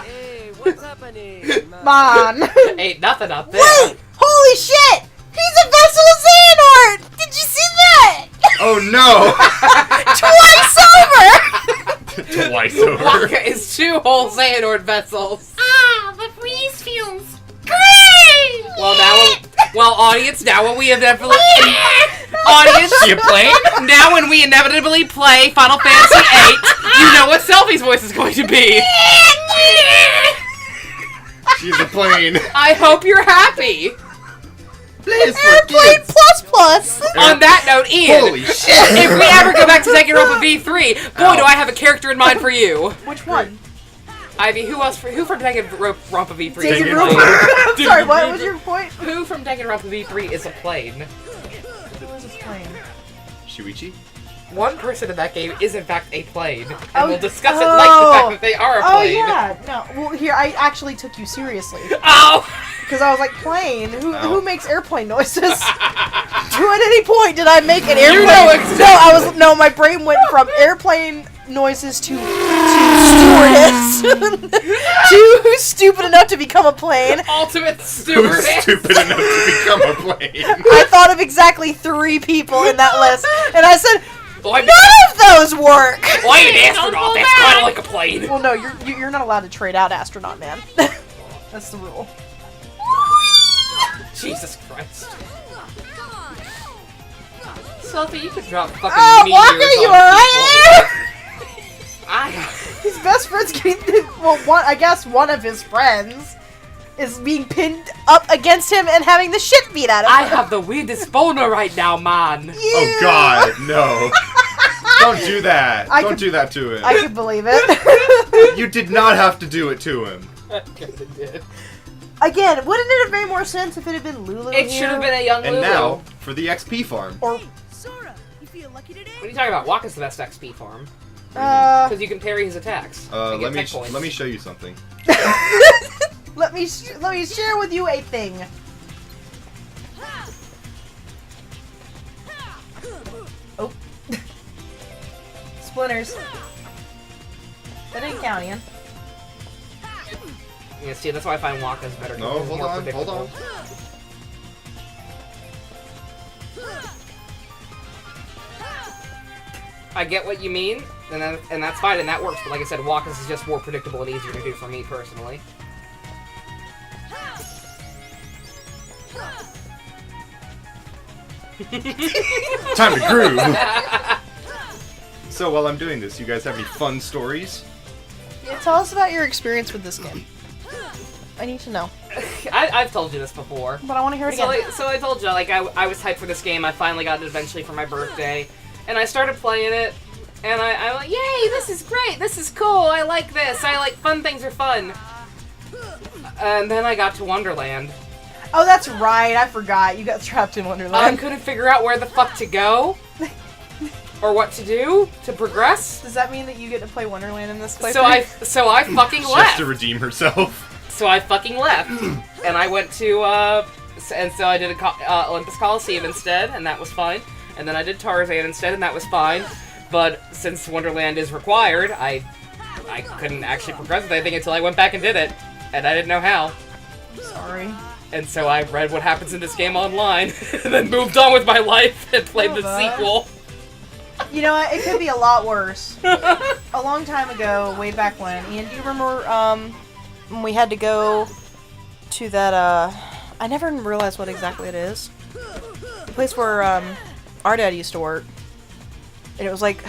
Speaker 6: Hey, what's happening?
Speaker 3: Come on.
Speaker 2: Ain't nothing up there.
Speaker 3: Wait! Holy shit! He's a vessel of Xehanort! Did you see that?
Speaker 1: Oh no!
Speaker 3: Twice over!
Speaker 1: Twice over.
Speaker 2: Waka is 2 whole Xehanort vessels.
Speaker 4: Ah, the breeze feels great!
Speaker 2: Well, audience, now when we inevitably... audience,
Speaker 1: You playing?
Speaker 2: now when we inevitably play Final Fantasy VIII, you know what Selfie's voice is going to be.
Speaker 1: She's a plane.
Speaker 2: I hope you're happy.
Speaker 1: Please
Speaker 3: Airplane plus plus!
Speaker 2: On that note, Ian,
Speaker 1: Holy shit!
Speaker 2: if we ever go back to Danganronpa V3, boy, do I have a character in mind for you.
Speaker 3: Which one?
Speaker 2: Ivy, who from Danganronpa V3 is a
Speaker 3: David
Speaker 1: Danganronpa.
Speaker 2: plane?
Speaker 3: Roper. Sorry, what was your point?
Speaker 2: Who from Danganronpa V3 is a plane?
Speaker 3: Who was his plane?
Speaker 1: Shuichi?
Speaker 2: One person in that game is in fact a plane, and
Speaker 3: Oh,
Speaker 2: we'll discuss it like the fact that they are a
Speaker 3: Oh
Speaker 2: plane.
Speaker 3: yeah, no. Well, here I actually took you seriously
Speaker 2: Oh!
Speaker 3: because I was like, plane. Who
Speaker 1: Ow.
Speaker 3: makes airplane noises? To at any point did I make an
Speaker 2: You
Speaker 3: airplane?
Speaker 2: know exactly.
Speaker 3: No, I was no. My brain went from airplane noises to stewardess. Too stupid enough to become a plane.
Speaker 2: Ultimate
Speaker 1: Who's
Speaker 2: stewardess.
Speaker 1: stupid enough to become a plane?
Speaker 3: I thought of exactly 3 people in that list, and I said
Speaker 2: Well, I'm,
Speaker 3: none of those work.
Speaker 2: well, I'm an astronaut. That's kind of like a plane.
Speaker 3: Well, no, you're not allowed to trade out astronaut man. That's the rule.
Speaker 2: Jesus Christ. Sophie, you could drop fucking
Speaker 3: Oh,
Speaker 2: meteors
Speaker 3: Walker, you
Speaker 2: on
Speaker 3: alright
Speaker 2: people.
Speaker 3: His best friend's getting, well, I guess one of his friends is being pinned up against him and having the shit beat out of him.
Speaker 2: I have the weirdest boner right now, man.
Speaker 1: Oh god, no. Don't do that.
Speaker 3: I
Speaker 1: Don't
Speaker 3: could-
Speaker 1: do that to him.
Speaker 3: I can believe it.
Speaker 1: You did not have to do it to him.
Speaker 3: Again, wouldn't it have made more sense if it had been Lulu
Speaker 2: It should have been a young
Speaker 1: And
Speaker 2: Lulu.
Speaker 1: now, for the XP farm.
Speaker 3: Or,
Speaker 4: Sora, you feel lucky today?
Speaker 2: What are you talking about? Waka's the best XP farm. Because you can parry his attacks. and get tech points.
Speaker 1: let me show you something.
Speaker 3: let me share with you a thing. Oh. Splinters. That didn't count, Ian.
Speaker 2: Yeah, see, that's why I find Waka's better.
Speaker 1: No,
Speaker 2: because it's
Speaker 1: hold
Speaker 2: more
Speaker 1: on, hold
Speaker 2: predictable.
Speaker 1: on.
Speaker 2: I get what you mean, and that's fine, and that works. But like I said, Waka's is just more predictable and easier to do for me personally.
Speaker 1: Time to groove! So while I'm doing this, you guys have any fun stories?
Speaker 3: Yeah, tell us about your experience with this game. I need to know.
Speaker 2: I've told you this before.
Speaker 3: But I want to hear it again.
Speaker 2: So I told you, like, I was hyped for this game. I finally got it eventually for my birthday. And I started playing it, and I'm like, yay, this is great, this is cool, I like this, I like fun things are fun. And then I got to Wonderland.
Speaker 3: Oh, that's right. I forgot. You got trapped in
Speaker 2: I
Speaker 3: Wonderland.
Speaker 2: couldn't figure out where the fuck to go. Or what to do to progress.
Speaker 3: Does that mean that you get to play Wonderland in this playthrough?
Speaker 2: So I fucking
Speaker 1: She has
Speaker 2: left.
Speaker 1: to redeem herself.
Speaker 2: So I fucking left, and I went to and so I did Olympus Coliseum instead, and that was fine. And then I did Tarzan instead, and that was fine. But since Wonderland is required, I couldn't actually progress with anything until I went back and did it, and I didn't know how.
Speaker 3: Sorry.
Speaker 2: And so I read what happens in this game online, and then moved on with my life and played the
Speaker 3: that.
Speaker 2: sequel.
Speaker 3: You know what? It could be a lot worse. A long time ago, way back when, Ian, do you remember when we had to go to that, I never even realized what exactly it is. The place where our dad used to work. And it was like,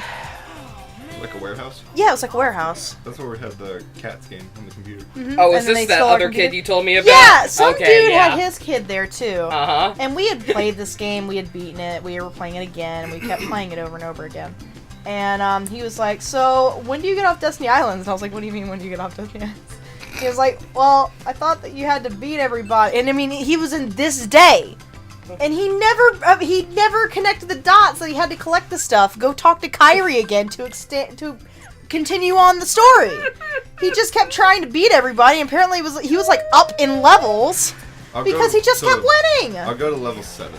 Speaker 1: Like a warehouse?
Speaker 3: yeah, it was like a warehouse.
Speaker 1: That's where we have the Cats game on the computer.
Speaker 3: Mhm.
Speaker 2: Oh, is
Speaker 3: And then
Speaker 2: this
Speaker 3: they
Speaker 2: that
Speaker 3: stole our
Speaker 2: other
Speaker 3: computer.
Speaker 2: kid you told me about?
Speaker 3: Yeah, some
Speaker 2: Okay,
Speaker 3: dude
Speaker 2: yeah.
Speaker 3: had his kid there too.
Speaker 2: Uh-huh.
Speaker 3: And we had played this game, we had beaten it, we were playing it again, and we kept playing it over and over again. And he was like, so, when do you get off Destiny Islands? And I was like, what do you mean, when do you get off Destiny Islands? He was like, well, I thought that you had to beat everybody. And I mean, he was in this day. And he never connected the dots that he had to collect the stuff, go talk to Kyrie again to continue on the story. He just kept trying to beat everybody, and apparently he was like up in levels because he just kept winning.
Speaker 1: I'll go to level 7.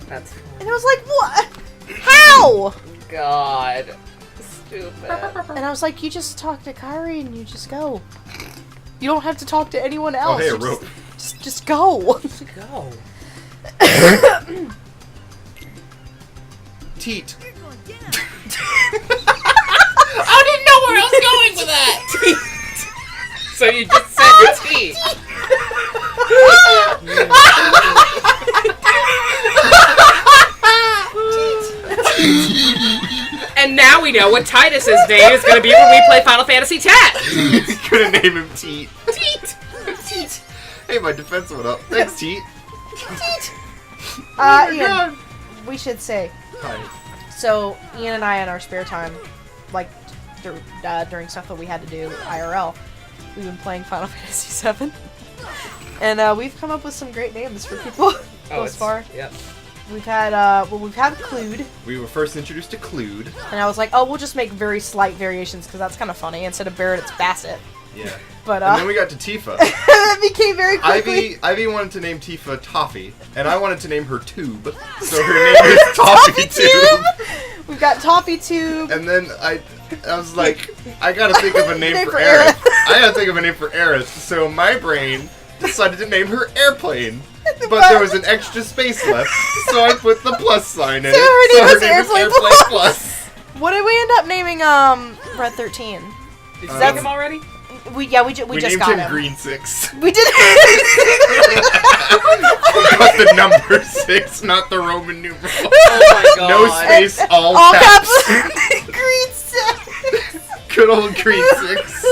Speaker 2: That's
Speaker 3: And I was like, what? How?
Speaker 2: God. Stupid.
Speaker 3: And I was like, you just talk to Kyrie and you just go. You don't have to talk to anyone else.
Speaker 1: Oh, hey, a
Speaker 3: You
Speaker 1: rope.
Speaker 3: Just go.
Speaker 2: Go.
Speaker 1: Teat.
Speaker 2: I didn't know where I was going with that. So you just said T. And now we know what Titus's name is going to be when we play Final Fantasy X.
Speaker 1: Couldn't name him Teat.
Speaker 2: Teat.
Speaker 1: Teat. Hey, my defense went up. Thanks, Teat.
Speaker 3: Ian, we should say.
Speaker 1: Hi.
Speaker 3: So, Ian and I, in our spare time, like during stuff that we had to do IRL, we've been playing Final Fantasy VII. And we've come up with some great names for people thus far.
Speaker 2: Yep.
Speaker 3: We've had Clued,
Speaker 1: We were first introduced to Clued.
Speaker 3: and I was like, oh, we'll just make very slight variations because that's kind of funny. Instead of Barrett, it's Bassett.
Speaker 1: Yeah.
Speaker 3: But
Speaker 1: And then we got to Tifa.
Speaker 3: that became very quickly.
Speaker 1: Ivy wanted to name Tifa Toffee, and I wanted to name her Tube, so her name is Toffee Tube.
Speaker 3: We've got Toffee Tube.
Speaker 1: And then I was like, I gotta think of a name
Speaker 3: Name
Speaker 1: for
Speaker 3: for
Speaker 1: Aerith. I gotta think of a name for Aerith, so my brain decided to name her Airplane. But there was an extra space left, so I put the plus sign in
Speaker 3: So
Speaker 1: it.
Speaker 3: her name is
Speaker 1: is
Speaker 3: Airplane
Speaker 1: Plus.
Speaker 3: What did we end up naming Red 13?
Speaker 2: Did you see him already?
Speaker 3: We just
Speaker 1: named
Speaker 3: got
Speaker 1: him
Speaker 3: him.
Speaker 1: Green 6.
Speaker 3: We did.
Speaker 1: But the number 6, not the Roman numeral.
Speaker 2: Oh my god.
Speaker 1: No space, all
Speaker 3: All
Speaker 1: caps.
Speaker 3: caps. Green 6.
Speaker 1: Good old Green 6.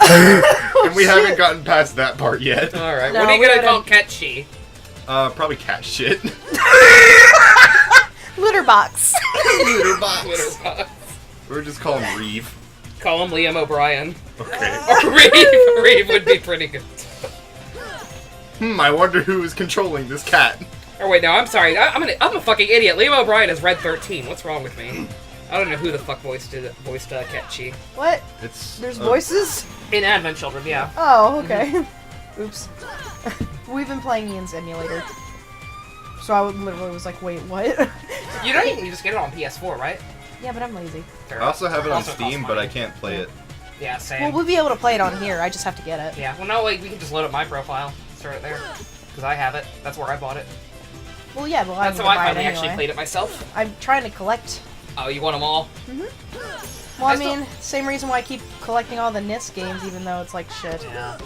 Speaker 1: And we haven't gotten past that part yet.
Speaker 2: Alright,
Speaker 3: No,
Speaker 2: what are you
Speaker 3: we
Speaker 2: gonna
Speaker 3: gotta-
Speaker 2: call Ketchi?
Speaker 1: Probably cat shit.
Speaker 3: Litter box.
Speaker 1: Litter box.
Speaker 2: Twitter box.
Speaker 1: Or just call him Reeve.
Speaker 2: Call him Liam O'Brien.
Speaker 1: Okay.
Speaker 2: Or Reeve. Reeve would be pretty good.
Speaker 1: I wonder who is controlling this cat.
Speaker 2: Or wait, no, I'm sorry. I'm a fucking idiot. Liam O'Brien is Red 13. What's wrong with me? I don't know who the fuck voiced Ketchi.
Speaker 3: What?
Speaker 1: It's
Speaker 3: There's voices?
Speaker 2: In Advent Children, yeah.
Speaker 3: Oh, okay. Oops. We've been playing Ian's emulator. So I literally was like, wait, what?
Speaker 2: You don't even just get it on PS4, right?
Speaker 3: Yeah, but I'm lazy.
Speaker 1: I also have it on
Speaker 2: Also costs
Speaker 1: Steam, but
Speaker 2: money.
Speaker 1: I can't play it.
Speaker 2: Yeah, same.
Speaker 3: Well, we'll be able to play it on here. I just have to get it.
Speaker 2: Yeah, well, no, wait, we can just load up my profile. Start it there. Because I have it. That's where I bought it.
Speaker 3: Well, yeah, well,
Speaker 2: That's
Speaker 3: I'm
Speaker 2: how I
Speaker 3: gonna buy it
Speaker 2: finally actually
Speaker 3: anyway.
Speaker 2: played it myself.
Speaker 3: I'm trying to collect.
Speaker 2: Oh, you want them all?
Speaker 3: Well,
Speaker 2: I
Speaker 3: I
Speaker 2: still-
Speaker 3: mean, same reason why I keep collecting all the NIS games, even though it's like shit.
Speaker 2: Yeah.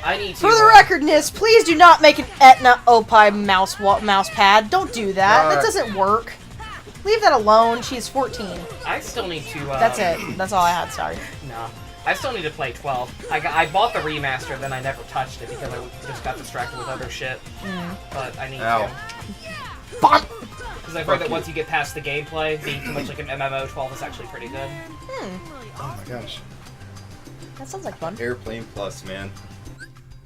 Speaker 2: I need to.
Speaker 3: For the record, NIS, please do not make an Etna Opie mouse pad. Don't do that. That doesn't work. Leave that alone. She's 14.
Speaker 2: I still need to.
Speaker 3: That's it. That's all I had. Sorry.
Speaker 2: No. I still need to play 12. I bought the remaster, then I never touched it because I just got distracted with other shit. But I need
Speaker 1: Ow.
Speaker 2: to.
Speaker 3: Bonk.
Speaker 2: Because I've heard that once you get past the gameplay, being too much like an MMO, 12 is actually pretty good.
Speaker 1: Oh my gosh.
Speaker 3: That sounds like fun.
Speaker 1: Airplane Plus, man.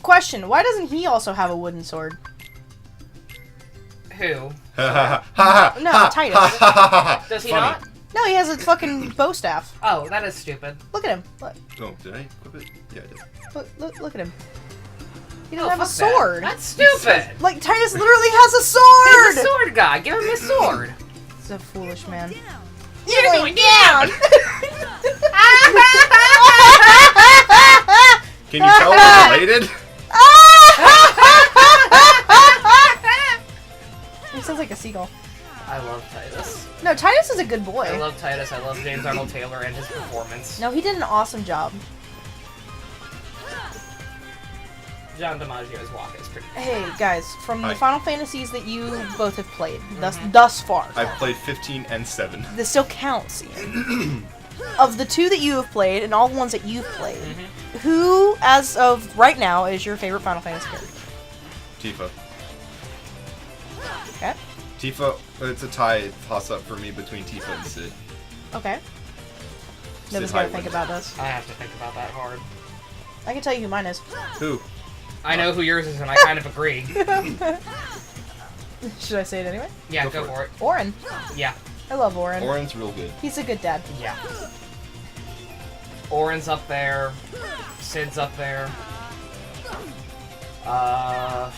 Speaker 3: question, why doesn't he also have a wooden sword?
Speaker 2: Who?
Speaker 3: No, Titus.
Speaker 2: Does he
Speaker 1: Funny.
Speaker 2: not?
Speaker 3: No, he has a fucking bow staff.
Speaker 2: Oh, that is stupid.
Speaker 3: Look at him. Look,
Speaker 1: Oh, did I equip it? Yeah, I did.
Speaker 3: look at him. He
Speaker 2: Oh,
Speaker 3: doesn't have a
Speaker 2: fuck that.
Speaker 3: sword.
Speaker 2: That's stupid.
Speaker 3: Like, Titus literally has a sword!
Speaker 2: He's a sword guy. Give him his sword.
Speaker 3: He's a foolish man.
Speaker 2: You're going down.
Speaker 1: Can you tell we're related?
Speaker 3: He sounds like a seagull.
Speaker 2: I love Titus.
Speaker 3: No, Titus is a good boy.
Speaker 2: I love Titus. I love James Arnold Taylor and his performance.
Speaker 3: No, he did an awesome job.
Speaker 2: John DiMaggio's walk is pretty.
Speaker 3: Hey, guys, from the
Speaker 1: Hi.
Speaker 3: Final Fantasies that you both have played, thus far,
Speaker 1: I've played 15 and 7.
Speaker 3: this still counts, Ian. Of the 2 that you have played, and all the ones that you've played, who, as of right now, is your favorite Final Fantasy character?
Speaker 1: Tifa.
Speaker 3: Okay.
Speaker 1: Tifa, it's a tie toss-up for me between Tifa and Sid.
Speaker 3: Okay.
Speaker 1: Sid
Speaker 3: Nobody's gotta
Speaker 1: Higherwind.
Speaker 3: think about this.
Speaker 2: I have to think about that hard.
Speaker 3: I can tell you who mine is.
Speaker 1: Who?
Speaker 2: I know who yours is, and I kind of agree.
Speaker 3: Should I say it anyway?
Speaker 2: Yeah,
Speaker 1: Go
Speaker 2: go
Speaker 1: for
Speaker 2: for it.
Speaker 3: Orin.
Speaker 2: Yeah,
Speaker 3: I love Orin.
Speaker 1: Orin's real good.
Speaker 3: He's a good dad.
Speaker 2: yeah. Orin's up there. Sid's up there.
Speaker 3: I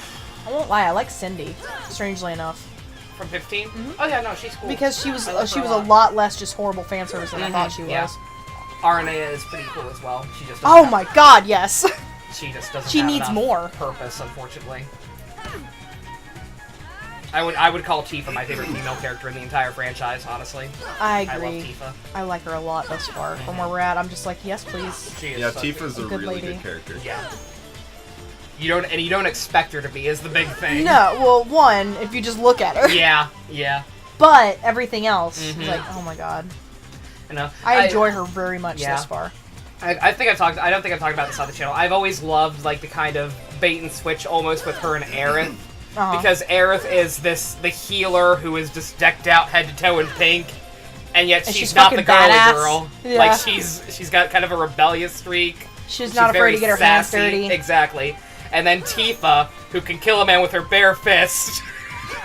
Speaker 3: won't lie, I like Cindy, strangely enough.
Speaker 2: From 15? Oh yeah, no, she's cool.
Speaker 3: Because she was
Speaker 2: I love
Speaker 3: she
Speaker 2: her
Speaker 3: was
Speaker 2: a
Speaker 3: a
Speaker 2: lot.
Speaker 3: lot less just horrible fan service than I thought she was.
Speaker 2: yeah. Aranea is pretty cool as well. She just
Speaker 3: Oh
Speaker 2: doesn't
Speaker 3: my god, yes.
Speaker 2: have- she just doesn't.
Speaker 3: She
Speaker 2: have
Speaker 3: needs
Speaker 2: enough
Speaker 3: more.
Speaker 2: purpose, unfortunately. I would call Tifa my favorite female character in the entire franchise. Honestly,
Speaker 3: I
Speaker 2: I love
Speaker 3: agree.
Speaker 2: Tifa.
Speaker 3: I like her a lot thus far. From where we're at, I'm just like, yes, please.
Speaker 2: She is
Speaker 1: Yeah,
Speaker 2: such
Speaker 1: Tifa's a
Speaker 3: good
Speaker 1: really
Speaker 3: lady.
Speaker 1: good character.
Speaker 2: Yeah. You don't expect her to be is the big thing.
Speaker 3: No, well, one, if you just look at her.
Speaker 2: Yeah, yeah.
Speaker 3: But everything else, is
Speaker 2: Mhm.
Speaker 3: like, oh my god.
Speaker 2: You know,
Speaker 3: I enjoy her very much
Speaker 2: yeah.
Speaker 3: thus far.
Speaker 2: I think I've talked. I don't think I've talked about this on the channel. I've always loved like the kind of bait and switch almost with her and Aerith.
Speaker 3: Uh-huh.
Speaker 2: Because Aerith is the healer who is just decked out head to toe in pink, and yet
Speaker 3: And
Speaker 2: she's
Speaker 3: she's
Speaker 2: not the
Speaker 3: fucking
Speaker 2: girly
Speaker 3: badass.
Speaker 2: girl.
Speaker 3: Yeah.
Speaker 2: Like she's got kind of a rebellious streak.
Speaker 3: She's not afraid
Speaker 2: very
Speaker 3: to get her hands
Speaker 2: sassy.
Speaker 3: dirty.
Speaker 2: Exactly. And then Tifa, who can kill a man with her bare fist,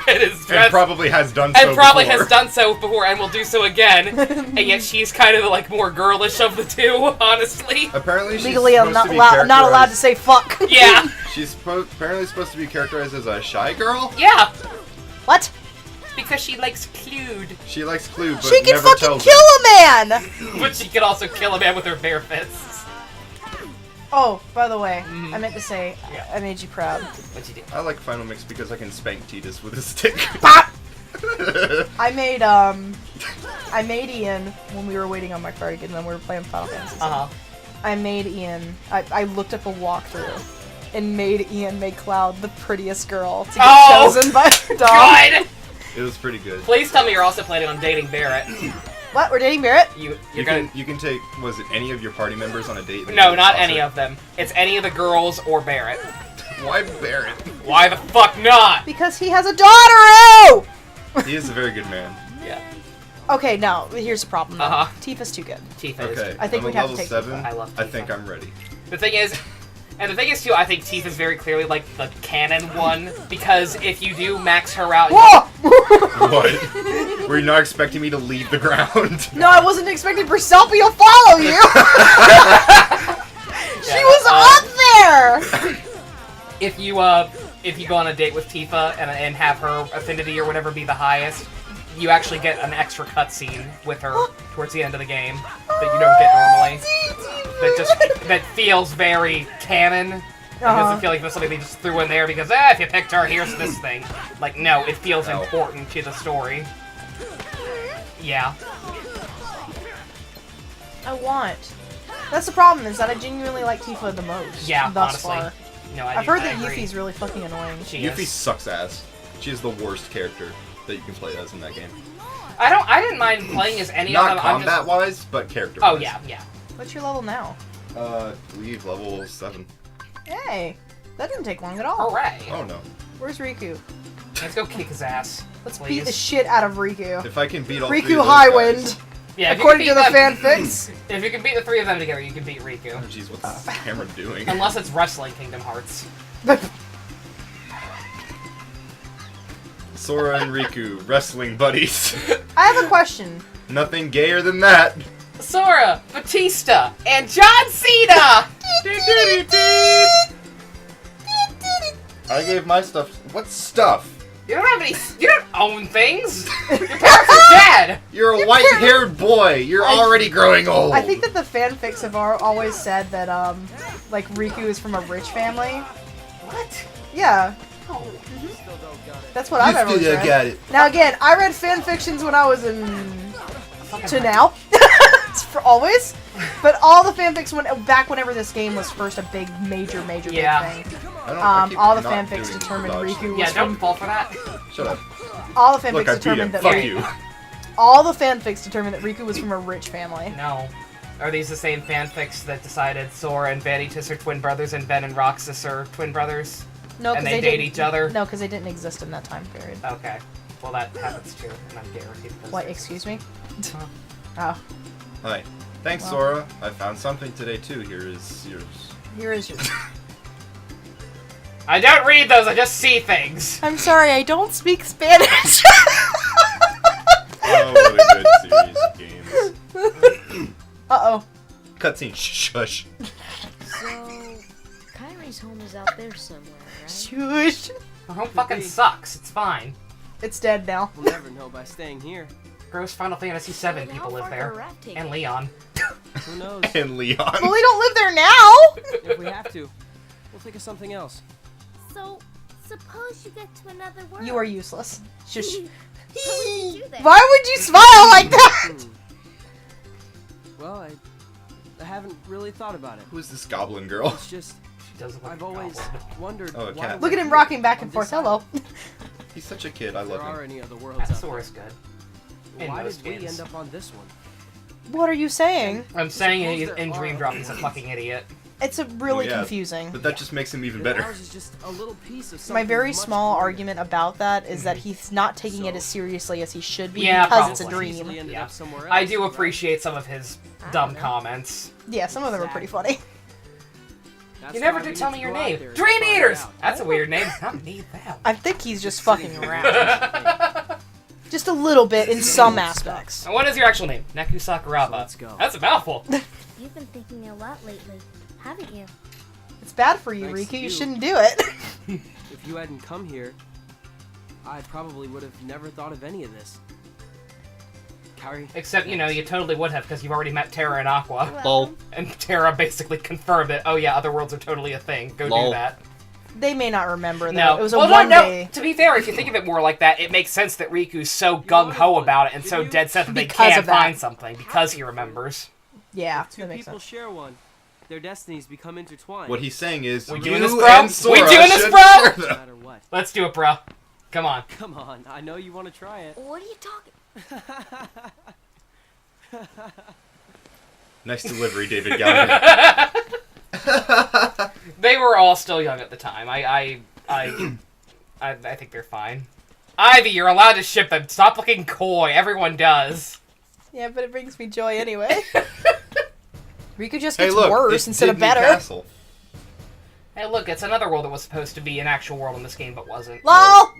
Speaker 2: and is
Speaker 1: And
Speaker 2: dressed
Speaker 1: probably has done so
Speaker 2: and probably
Speaker 1: before.
Speaker 2: has done so before and will do so again. And yet she's kind of like more girlish of the two, honestly.
Speaker 1: Apparently she's
Speaker 3: Legally, I'm
Speaker 1: supposed
Speaker 3: not,
Speaker 1: to be
Speaker 3: not allowed to
Speaker 1: characterized-
Speaker 3: say fuck.
Speaker 2: Yeah,
Speaker 1: She's apparently supposed to be characterized as a shy girl.
Speaker 2: yeah.
Speaker 3: What?
Speaker 2: Because she likes Clued.
Speaker 1: She likes Clue, but
Speaker 3: She can
Speaker 1: never
Speaker 3: fucking
Speaker 1: tells
Speaker 3: kill
Speaker 1: him.
Speaker 3: a man!
Speaker 2: But she can also kill a man with her bare fists.
Speaker 3: Oh, by the way, I meant to say,
Speaker 2: Yeah.
Speaker 3: I made you proud.
Speaker 2: What you do?
Speaker 1: I like Final Mix because I can spank Titus with a stick.
Speaker 3: Pop! I made Ian when we were waiting on my card and then we were playing Final Fantasy.
Speaker 2: Uh-huh.
Speaker 3: I made Ian. I looked up a walkthrough and made Ian make Cloud the prettiest girl to get
Speaker 2: Oh!
Speaker 3: chosen by her dog.
Speaker 2: God!
Speaker 1: It was pretty good.
Speaker 2: Please tell me you're also planning on dating Barrett.
Speaker 3: What? We're dating Barrett?
Speaker 2: You're
Speaker 1: You
Speaker 2: gonna...
Speaker 1: can take, was it any of your party members on a date?
Speaker 2: No, not any of them. It's any of the girls or Barrett.
Speaker 1: Why Barrett?
Speaker 2: Why the fuck not?
Speaker 3: Because he has a daughter!
Speaker 1: He is a very good man.
Speaker 2: Yeah.
Speaker 3: Okay, now, here's the problem though.
Speaker 2: Uh-huh.
Speaker 3: Tifa's too good.
Speaker 2: Tifa is...
Speaker 1: Okay,
Speaker 3: I think
Speaker 1: I'm
Speaker 3: we'd
Speaker 1: at
Speaker 3: have to
Speaker 1: level
Speaker 3: take
Speaker 1: 7.
Speaker 3: Tifa.
Speaker 2: I love
Speaker 1: I
Speaker 2: Tifa.
Speaker 1: think I'm ready.
Speaker 2: The thing is, too, I think Tifa's very clearly like the canon one, because if you do max her out,
Speaker 3: Whoa!
Speaker 1: What? Were you not expecting me to leave the ground?
Speaker 3: No, I wasn't expecting Berselpia to follow you! She was up there!
Speaker 2: if you go on a date with Tifa and have her affinity or whatever be the highest, you actually get an extra cutscene with her towards the end of the game that you don't get normally. That feels very canon. It doesn't feel like that's something they just threw in there because if you picked her, here's this thing. Like no, it feels
Speaker 1: Ow.
Speaker 2: important to the story. Yeah.
Speaker 3: I want. That's the problem, is that I genuinely like Tifa the most.
Speaker 2: Yeah,
Speaker 3: thus
Speaker 2: honestly.
Speaker 3: far.
Speaker 2: No, I
Speaker 3: I've heard
Speaker 2: I
Speaker 3: that
Speaker 2: agree.
Speaker 3: Yuffie's really fucking annoying.
Speaker 2: She
Speaker 1: Yuffie
Speaker 2: is.
Speaker 1: sucks ass. She is the worst character that you can play as in that game.
Speaker 2: I didn't mind playing as any of
Speaker 1: Not
Speaker 2: them. I'm just...
Speaker 1: combat-wise, but character.
Speaker 2: Oh yeah, yeah.
Speaker 3: What's your level now?
Speaker 1: I believe level 7.
Speaker 3: Hey, that didn't take long at all.
Speaker 2: Hooray!
Speaker 1: Oh no.
Speaker 3: Where's Riku?
Speaker 2: Let's go kick his ass.
Speaker 3: Let's
Speaker 2: please.
Speaker 3: beat the shit out of Riku.
Speaker 1: If I can beat all 3
Speaker 3: Riku
Speaker 1: of those
Speaker 3: Highwind.
Speaker 1: guys,
Speaker 2: Yeah,
Speaker 3: According to the
Speaker 2: them,
Speaker 3: fanfics.
Speaker 2: if you can beat the three of them together, you can beat Riku.
Speaker 1: Oh jeez, what's this camera doing?
Speaker 2: Unless it's Wrestling Kingdom Hearts.
Speaker 1: Sora and Riku, wrestling buddies.
Speaker 3: I have a question.
Speaker 1: Nothing gayer than that.
Speaker 2: Sora, Batista, and John Cena!
Speaker 1: I gave my stuff. What stuff?
Speaker 2: You don't have any. You don't own things! Your parents are dead!
Speaker 1: You're a white-haired boy. You're already growing old.
Speaker 3: I think that the fanfics have always said that, like, Riku is from a rich family.
Speaker 2: What?
Speaker 3: Yeah.
Speaker 2: Oh.
Speaker 6: Still don't got it.
Speaker 3: That's what I've ever read.
Speaker 1: got it.
Speaker 3: Now, again, I read fanfictions when I was in... to now. It's for always. But all the fanfics back whenever this game was first a big, major big thing. All the fanfics determined Riku was
Speaker 2: Yeah, don't
Speaker 3: from...
Speaker 2: fall for that.
Speaker 1: Shut up.
Speaker 3: All the
Speaker 1: Look,
Speaker 3: fanfics
Speaker 1: I beat him.
Speaker 3: determined that...
Speaker 1: Fuck you.
Speaker 3: All the fanfics determined that Riku was from a rich family.
Speaker 2: No. Are these the same fanfics that decided Sora and Vanitas are twin brothers and Ben and Roxas are twin brothers?
Speaker 3: No,
Speaker 2: And
Speaker 3: because
Speaker 2: they date each other?
Speaker 3: No, because they didn't exist in that time period.
Speaker 2: Okay. Well, that happens too, and I'm guaranteed.
Speaker 3: What, excuse me?
Speaker 2: Huh.
Speaker 3: Oh.
Speaker 1: Hi. Thanks,
Speaker 3: Well.
Speaker 1: Sora. I found something today too. Here is yours.
Speaker 3: Here is your...
Speaker 2: I don't read those, I just see things!
Speaker 3: I'm sorry, I don't speak Spanish.
Speaker 1: Oh, what a good series of games.
Speaker 3: Uh-oh.
Speaker 1: Cutscene. Shush.
Speaker 4: So, Kyrie's home is out there somewhere, right?
Speaker 3: Shush.
Speaker 2: Her home fucking sucks, it's fine.
Speaker 3: It's dead now.
Speaker 6: We'll never know by staying here.
Speaker 2: Gross Final Fantasy VII
Speaker 4: Then how
Speaker 2: people live
Speaker 4: far
Speaker 2: there.
Speaker 4: can a raft take
Speaker 2: And
Speaker 4: us?
Speaker 2: Leon.
Speaker 6: Who knows?
Speaker 1: And Leon.
Speaker 3: Well, we don't live there now!
Speaker 6: If we have to, we'll think of something else.
Speaker 4: So, suppose you get to another world.
Speaker 3: You are useless. Shush.
Speaker 4: What would you do then?
Speaker 3: Why would you smile like that?
Speaker 6: Hmm. Well, I haven't really thought about it.
Speaker 1: Who is this goblin girl?
Speaker 6: It's just,
Speaker 2: She does look like
Speaker 6: I've
Speaker 2: a
Speaker 6: always
Speaker 2: goblin.
Speaker 6: wondered
Speaker 1: Oh, a
Speaker 6: why
Speaker 1: cat.
Speaker 3: Look at
Speaker 6: we're
Speaker 3: him
Speaker 6: here
Speaker 3: rocking back
Speaker 6: on
Speaker 3: and forth.
Speaker 6: this
Speaker 3: Hello.
Speaker 6: island.
Speaker 1: He's such a kid. I
Speaker 6: If there
Speaker 1: love
Speaker 6: are
Speaker 1: him.
Speaker 6: any other worlds
Speaker 2: That
Speaker 6: out
Speaker 2: Sora's
Speaker 6: there.
Speaker 2: good. In
Speaker 6: Why
Speaker 2: most
Speaker 6: did we
Speaker 2: games.
Speaker 6: end up on this one?
Speaker 3: What are you saying?
Speaker 2: I'm saying
Speaker 6: Suppose
Speaker 2: he's
Speaker 6: there
Speaker 2: in
Speaker 6: are
Speaker 2: Dream
Speaker 6: other
Speaker 2: Drop, he's a
Speaker 6: worlds.
Speaker 2: fucking idiot.
Speaker 3: It's a really
Speaker 1: Oh, yeah.
Speaker 3: confusing.
Speaker 1: But that just makes him even
Speaker 6: And
Speaker 1: better.
Speaker 6: ours is just a little piece of
Speaker 3: My
Speaker 6: something
Speaker 3: very
Speaker 6: much
Speaker 3: small
Speaker 6: bigger.
Speaker 3: argument about that is that he's not taking it as
Speaker 6: So-
Speaker 3: seriously as he should be
Speaker 2: Yeah,
Speaker 3: because it's a
Speaker 2: probably.
Speaker 6: Easily
Speaker 3: dream.
Speaker 6: ended
Speaker 2: Yeah.
Speaker 6: up somewhere
Speaker 2: I
Speaker 6: else,
Speaker 2: do
Speaker 6: right?
Speaker 2: appreciate some of his
Speaker 4: I
Speaker 2: dumb
Speaker 4: don't know.
Speaker 2: comments.
Speaker 3: Yeah, some of them are pretty funny.
Speaker 6: That's
Speaker 2: You never
Speaker 6: why we
Speaker 2: did tell
Speaker 6: need
Speaker 2: me
Speaker 6: to
Speaker 2: your
Speaker 6: go out
Speaker 2: name.
Speaker 6: there and
Speaker 2: Dream
Speaker 6: find
Speaker 2: Eaters!
Speaker 6: out.
Speaker 2: That's a weird name. I need that.
Speaker 3: I think he's just
Speaker 6: Sitting
Speaker 3: fucking
Speaker 6: here
Speaker 3: around.
Speaker 6: thinking,
Speaker 3: Just a little bit in some aspects.
Speaker 2: And what is your actual name? Neku Sakuraba.
Speaker 6: So let's go.
Speaker 2: That's a mouthful.
Speaker 4: You've been thinking a lot lately, haven't you?
Speaker 3: It's bad for you,
Speaker 6: Thanks to
Speaker 3: Riku. You
Speaker 6: you.
Speaker 3: shouldn't do it.
Speaker 6: If you hadn't come here, I probably would have never thought of any of this. Kyrie.
Speaker 2: Except, you know, you totally would have because you've already met Terra and Aqua.
Speaker 4: Welcome.
Speaker 2: And Terra basically confirmed that, oh yeah, other worlds are totally a thing. Go
Speaker 1: Lol.
Speaker 2: do that.
Speaker 3: They may not remember that.
Speaker 2: No.
Speaker 3: It was a
Speaker 2: well,
Speaker 3: one
Speaker 2: no,
Speaker 3: day.
Speaker 2: to be fair, if you think of it more like that, it makes sense that Riku's so gung-ho about it and so dead set that they
Speaker 3: Because
Speaker 2: can't
Speaker 3: of that.
Speaker 2: find something because he remembers.
Speaker 3: Yeah,
Speaker 6: Two
Speaker 3: that makes
Speaker 6: people
Speaker 3: sense.
Speaker 6: share one. Their destinies become intertwined.
Speaker 1: What he's saying is,
Speaker 2: We
Speaker 1: you
Speaker 2: doing this, bro?
Speaker 1: and
Speaker 2: We
Speaker 1: Sora
Speaker 2: doing this,
Speaker 1: should
Speaker 2: bro?
Speaker 1: share
Speaker 6: No
Speaker 1: them.
Speaker 6: matter what.
Speaker 2: Let's do it, bro. Come on.
Speaker 6: Come on, I know you want to try it.
Speaker 4: What are you talking?
Speaker 1: Nice delivery, David Gallagher.
Speaker 2: They were all still young at the time. I think they're fine. Ivy, you're allowed to ship them. Stop looking coy. Everyone does.
Speaker 3: Yeah, but it brings me joy anyway. Riku just
Speaker 1: Hey,
Speaker 3: gets
Speaker 1: look,
Speaker 3: worse
Speaker 1: it's
Speaker 3: instead of
Speaker 1: Disney
Speaker 3: better.
Speaker 1: Castle.
Speaker 2: Hey, look, it's another world that was supposed to be an actual world in this game, but wasn't.
Speaker 3: LOL!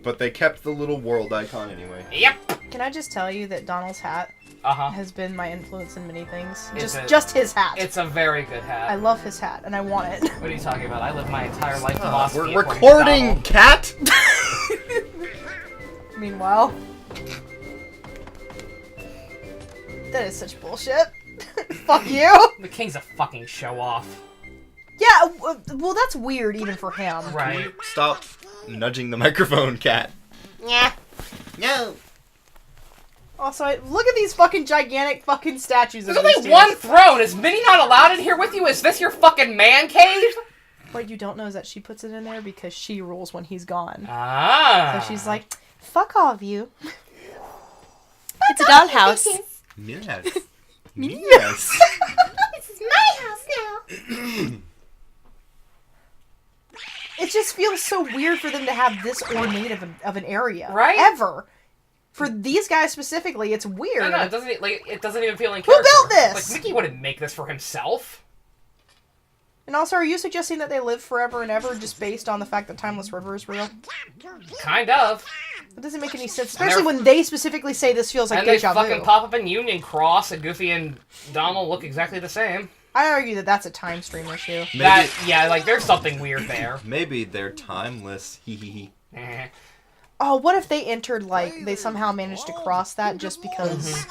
Speaker 1: But they kept the little world icon anyway.
Speaker 2: Yep.
Speaker 3: Can I just tell you that Donald's hat
Speaker 2: Uh-huh.
Speaker 3: has been my influence in many things?
Speaker 2: Is it?
Speaker 3: Just his hat.
Speaker 2: It's a very good hat.
Speaker 3: I love his hat, and I want it.
Speaker 2: What are you talking about? I live my entire life philosophy.
Speaker 1: We're
Speaker 2: according to
Speaker 1: recording,
Speaker 2: Donald.
Speaker 1: cat!
Speaker 3: Meanwhile... That is such bullshit. Fuck you!
Speaker 2: The king's a fucking show-off.
Speaker 3: Yeah, well, that's weird even for him.
Speaker 2: Right.
Speaker 1: Stop nudging the microphone, cat.
Speaker 3: Yeah.
Speaker 1: No.
Speaker 3: Also, look at these fucking gigantic fucking statues of
Speaker 2: There's
Speaker 3: these
Speaker 2: only
Speaker 3: dudes.
Speaker 2: one throne. Is Minnie not allowed in here with you? Is this your fucking man cave?
Speaker 3: What you don't know is that she puts it in there because she rules when he's gone.
Speaker 2: Ah.
Speaker 3: So she's like, fuck all of you. It's a dollhouse.
Speaker 1: Yes. Yes.
Speaker 4: This is my house now.
Speaker 3: It just feels so weird for them to have this ornate of an area.
Speaker 2: Right?
Speaker 3: Ever. for these guys specifically, it's weird.
Speaker 2: No, it doesn't even feel like
Speaker 3: Who built this?
Speaker 2: Like Mickey wouldn't make this for himself.
Speaker 3: And also, are you suggesting that they live forever and ever just based on the fact that Timeless River is real?
Speaker 2: Kind of.
Speaker 3: It doesn't make any sense, especially when they specifically say this feels like
Speaker 2: And they
Speaker 3: deja vu.
Speaker 2: fucking pop up in Union Cross, and Goofy and Donald look exactly the same.
Speaker 3: I argue that that's a time stream issue.
Speaker 2: Like there's something weird there.
Speaker 1: Maybe they're timeless. Hee hee hee.
Speaker 3: Oh, what if they entered, like, they somehow managed to cross that just because...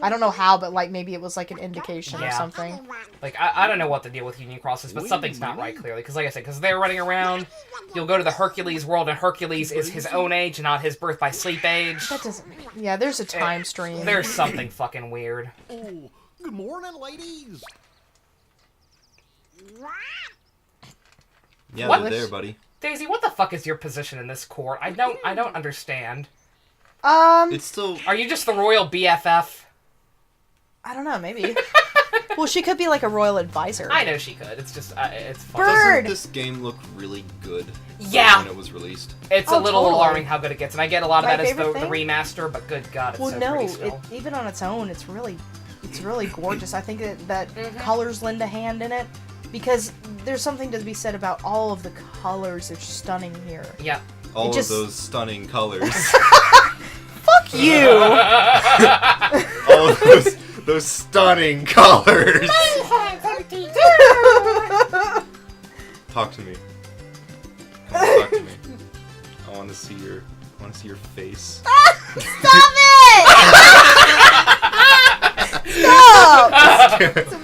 Speaker 3: I don't know how, but, like, maybe it was, like, an indication or something.
Speaker 2: Like, I don't know what the deal with Union Cross is, but something's not right, clearly. Because, like I said, because they're running around, you'll go to the Hercules world, and Hercules is his own age, and not his birth by sleep age.
Speaker 3: That doesn't... Yeah, there's a time stream.
Speaker 2: There's something fucking weird.
Speaker 7: Oh, good morning, ladies.
Speaker 1: Yeah,
Speaker 2: What?
Speaker 1: they're there, buddy.
Speaker 2: Daisy, what the fuck is your position in this court? I don't understand.
Speaker 1: It's still...
Speaker 2: Are you just the royal BFF?
Speaker 3: I don't know, maybe. Well, she could be like a royal advisor.
Speaker 2: I know she could. It's just, it's fun.
Speaker 3: Bird!
Speaker 1: Doesn't this game look really good?
Speaker 2: Yeah.
Speaker 1: When it was released.
Speaker 2: It's a little
Speaker 3: totally.
Speaker 2: alarming how good it gets, and I get a lot of
Speaker 3: My
Speaker 2: that as the
Speaker 3: favorite thing?
Speaker 2: remaster, but good God, it's
Speaker 3: Well,
Speaker 2: so
Speaker 3: no,
Speaker 2: pretty still.
Speaker 3: even on its own, it's really gorgeous. I think that colors lend a hand in it, because there's something to be said about all of the colors. They're stunning here.
Speaker 2: Yeah.
Speaker 1: All of
Speaker 3: just-
Speaker 1: those stunning colors.
Speaker 3: Fuck you!
Speaker 1: All of those stunning colors. Talk to me. Talk to me. I want to see your face.
Speaker 3: Stop it! Stop!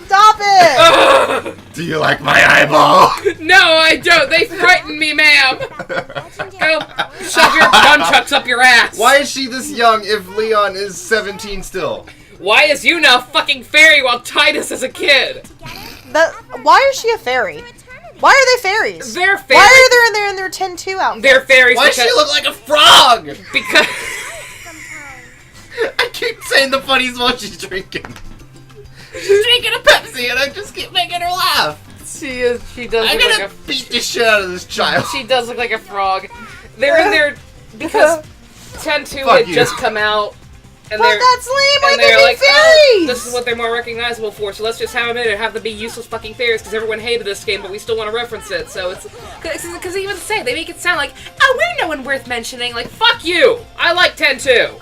Speaker 3: Stop it!
Speaker 1: Do you like my eyeball?
Speaker 2: No, I don't. They frighten me, ma'am. Go shove your nunchucks up your ass.
Speaker 1: Why is she this young if Leon is 17 still?
Speaker 2: Why is Yuna a fucking fairy while Titus is a kid?
Speaker 3: Why is she a fairy? Why are they fairies?
Speaker 2: They're fairies.
Speaker 3: Why are they in their 10-2 outfit?
Speaker 2: They're fairies
Speaker 1: Why does
Speaker 2: because...
Speaker 1: she look like a frog?
Speaker 2: Because...
Speaker 1: I keep saying the funnies while she's drinking. She's drinking a Pepsi and I just keep making her laugh.
Speaker 2: She does
Speaker 1: I'm
Speaker 2: look
Speaker 1: gonna
Speaker 2: like a...
Speaker 1: beat the shit out of this child.
Speaker 2: She does look like a frog. They're in there because 10-2
Speaker 1: Fuck
Speaker 2: had
Speaker 1: you.
Speaker 2: just come out. And
Speaker 3: But
Speaker 2: they're...
Speaker 3: that's lame! Why
Speaker 2: And
Speaker 3: are they
Speaker 2: they're like,
Speaker 3: fairies?
Speaker 2: oh, this is what they're more recognizable for, so let's just have them in and have them be useless fucking fairies, because everyone hated this game, but we still want to reference it, so it's... Because they even say, they make it sound like, oh, we're no one worth mentioning, like, fuck you! I like 10-2!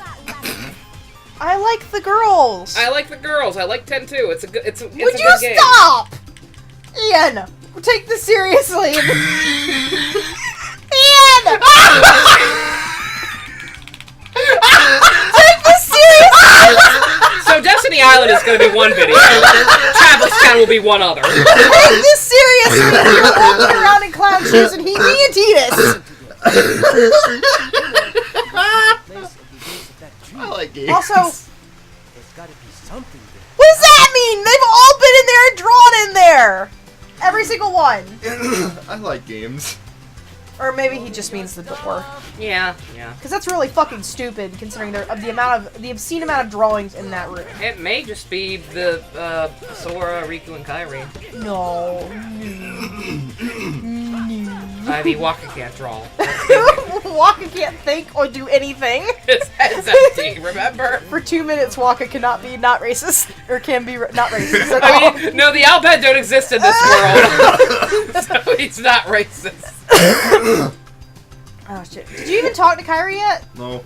Speaker 3: I like the girls.
Speaker 2: I like the girls, I like 10-2, it's a good
Speaker 3: Would you
Speaker 2: good game.
Speaker 3: stop? Ian, take this seriously. Ian! Take this seriously!
Speaker 2: So Destiny Island is going to be one video, Travis Town will be one other.
Speaker 3: Take this seriously! You're walking around in clown shoes and me and Titus!
Speaker 1: I like games.
Speaker 3: Also,
Speaker 6: There's gotta be something there.
Speaker 3: what does that mean? They've all been in there and drawn in there! Every single one.
Speaker 1: I like games.
Speaker 3: Or maybe he just means the door.
Speaker 2: Yeah.
Speaker 3: Because that's really fucking stupid, considering the obscene amount of drawings in that room.
Speaker 2: It may just be the, Sora, Riku, and Kairi.
Speaker 3: No.
Speaker 2: Ivy Waka can't draw.
Speaker 3: Waka can't think or do anything.
Speaker 2: His head's empty, remember?
Speaker 3: For 2 minutes, Waka cannot be not racist, or can be not racist at all.
Speaker 2: I mean, no, the Alped don't exist in this world, so he's not racist.
Speaker 3: Oh shit! Did you even talk to Kairi yet?
Speaker 1: No,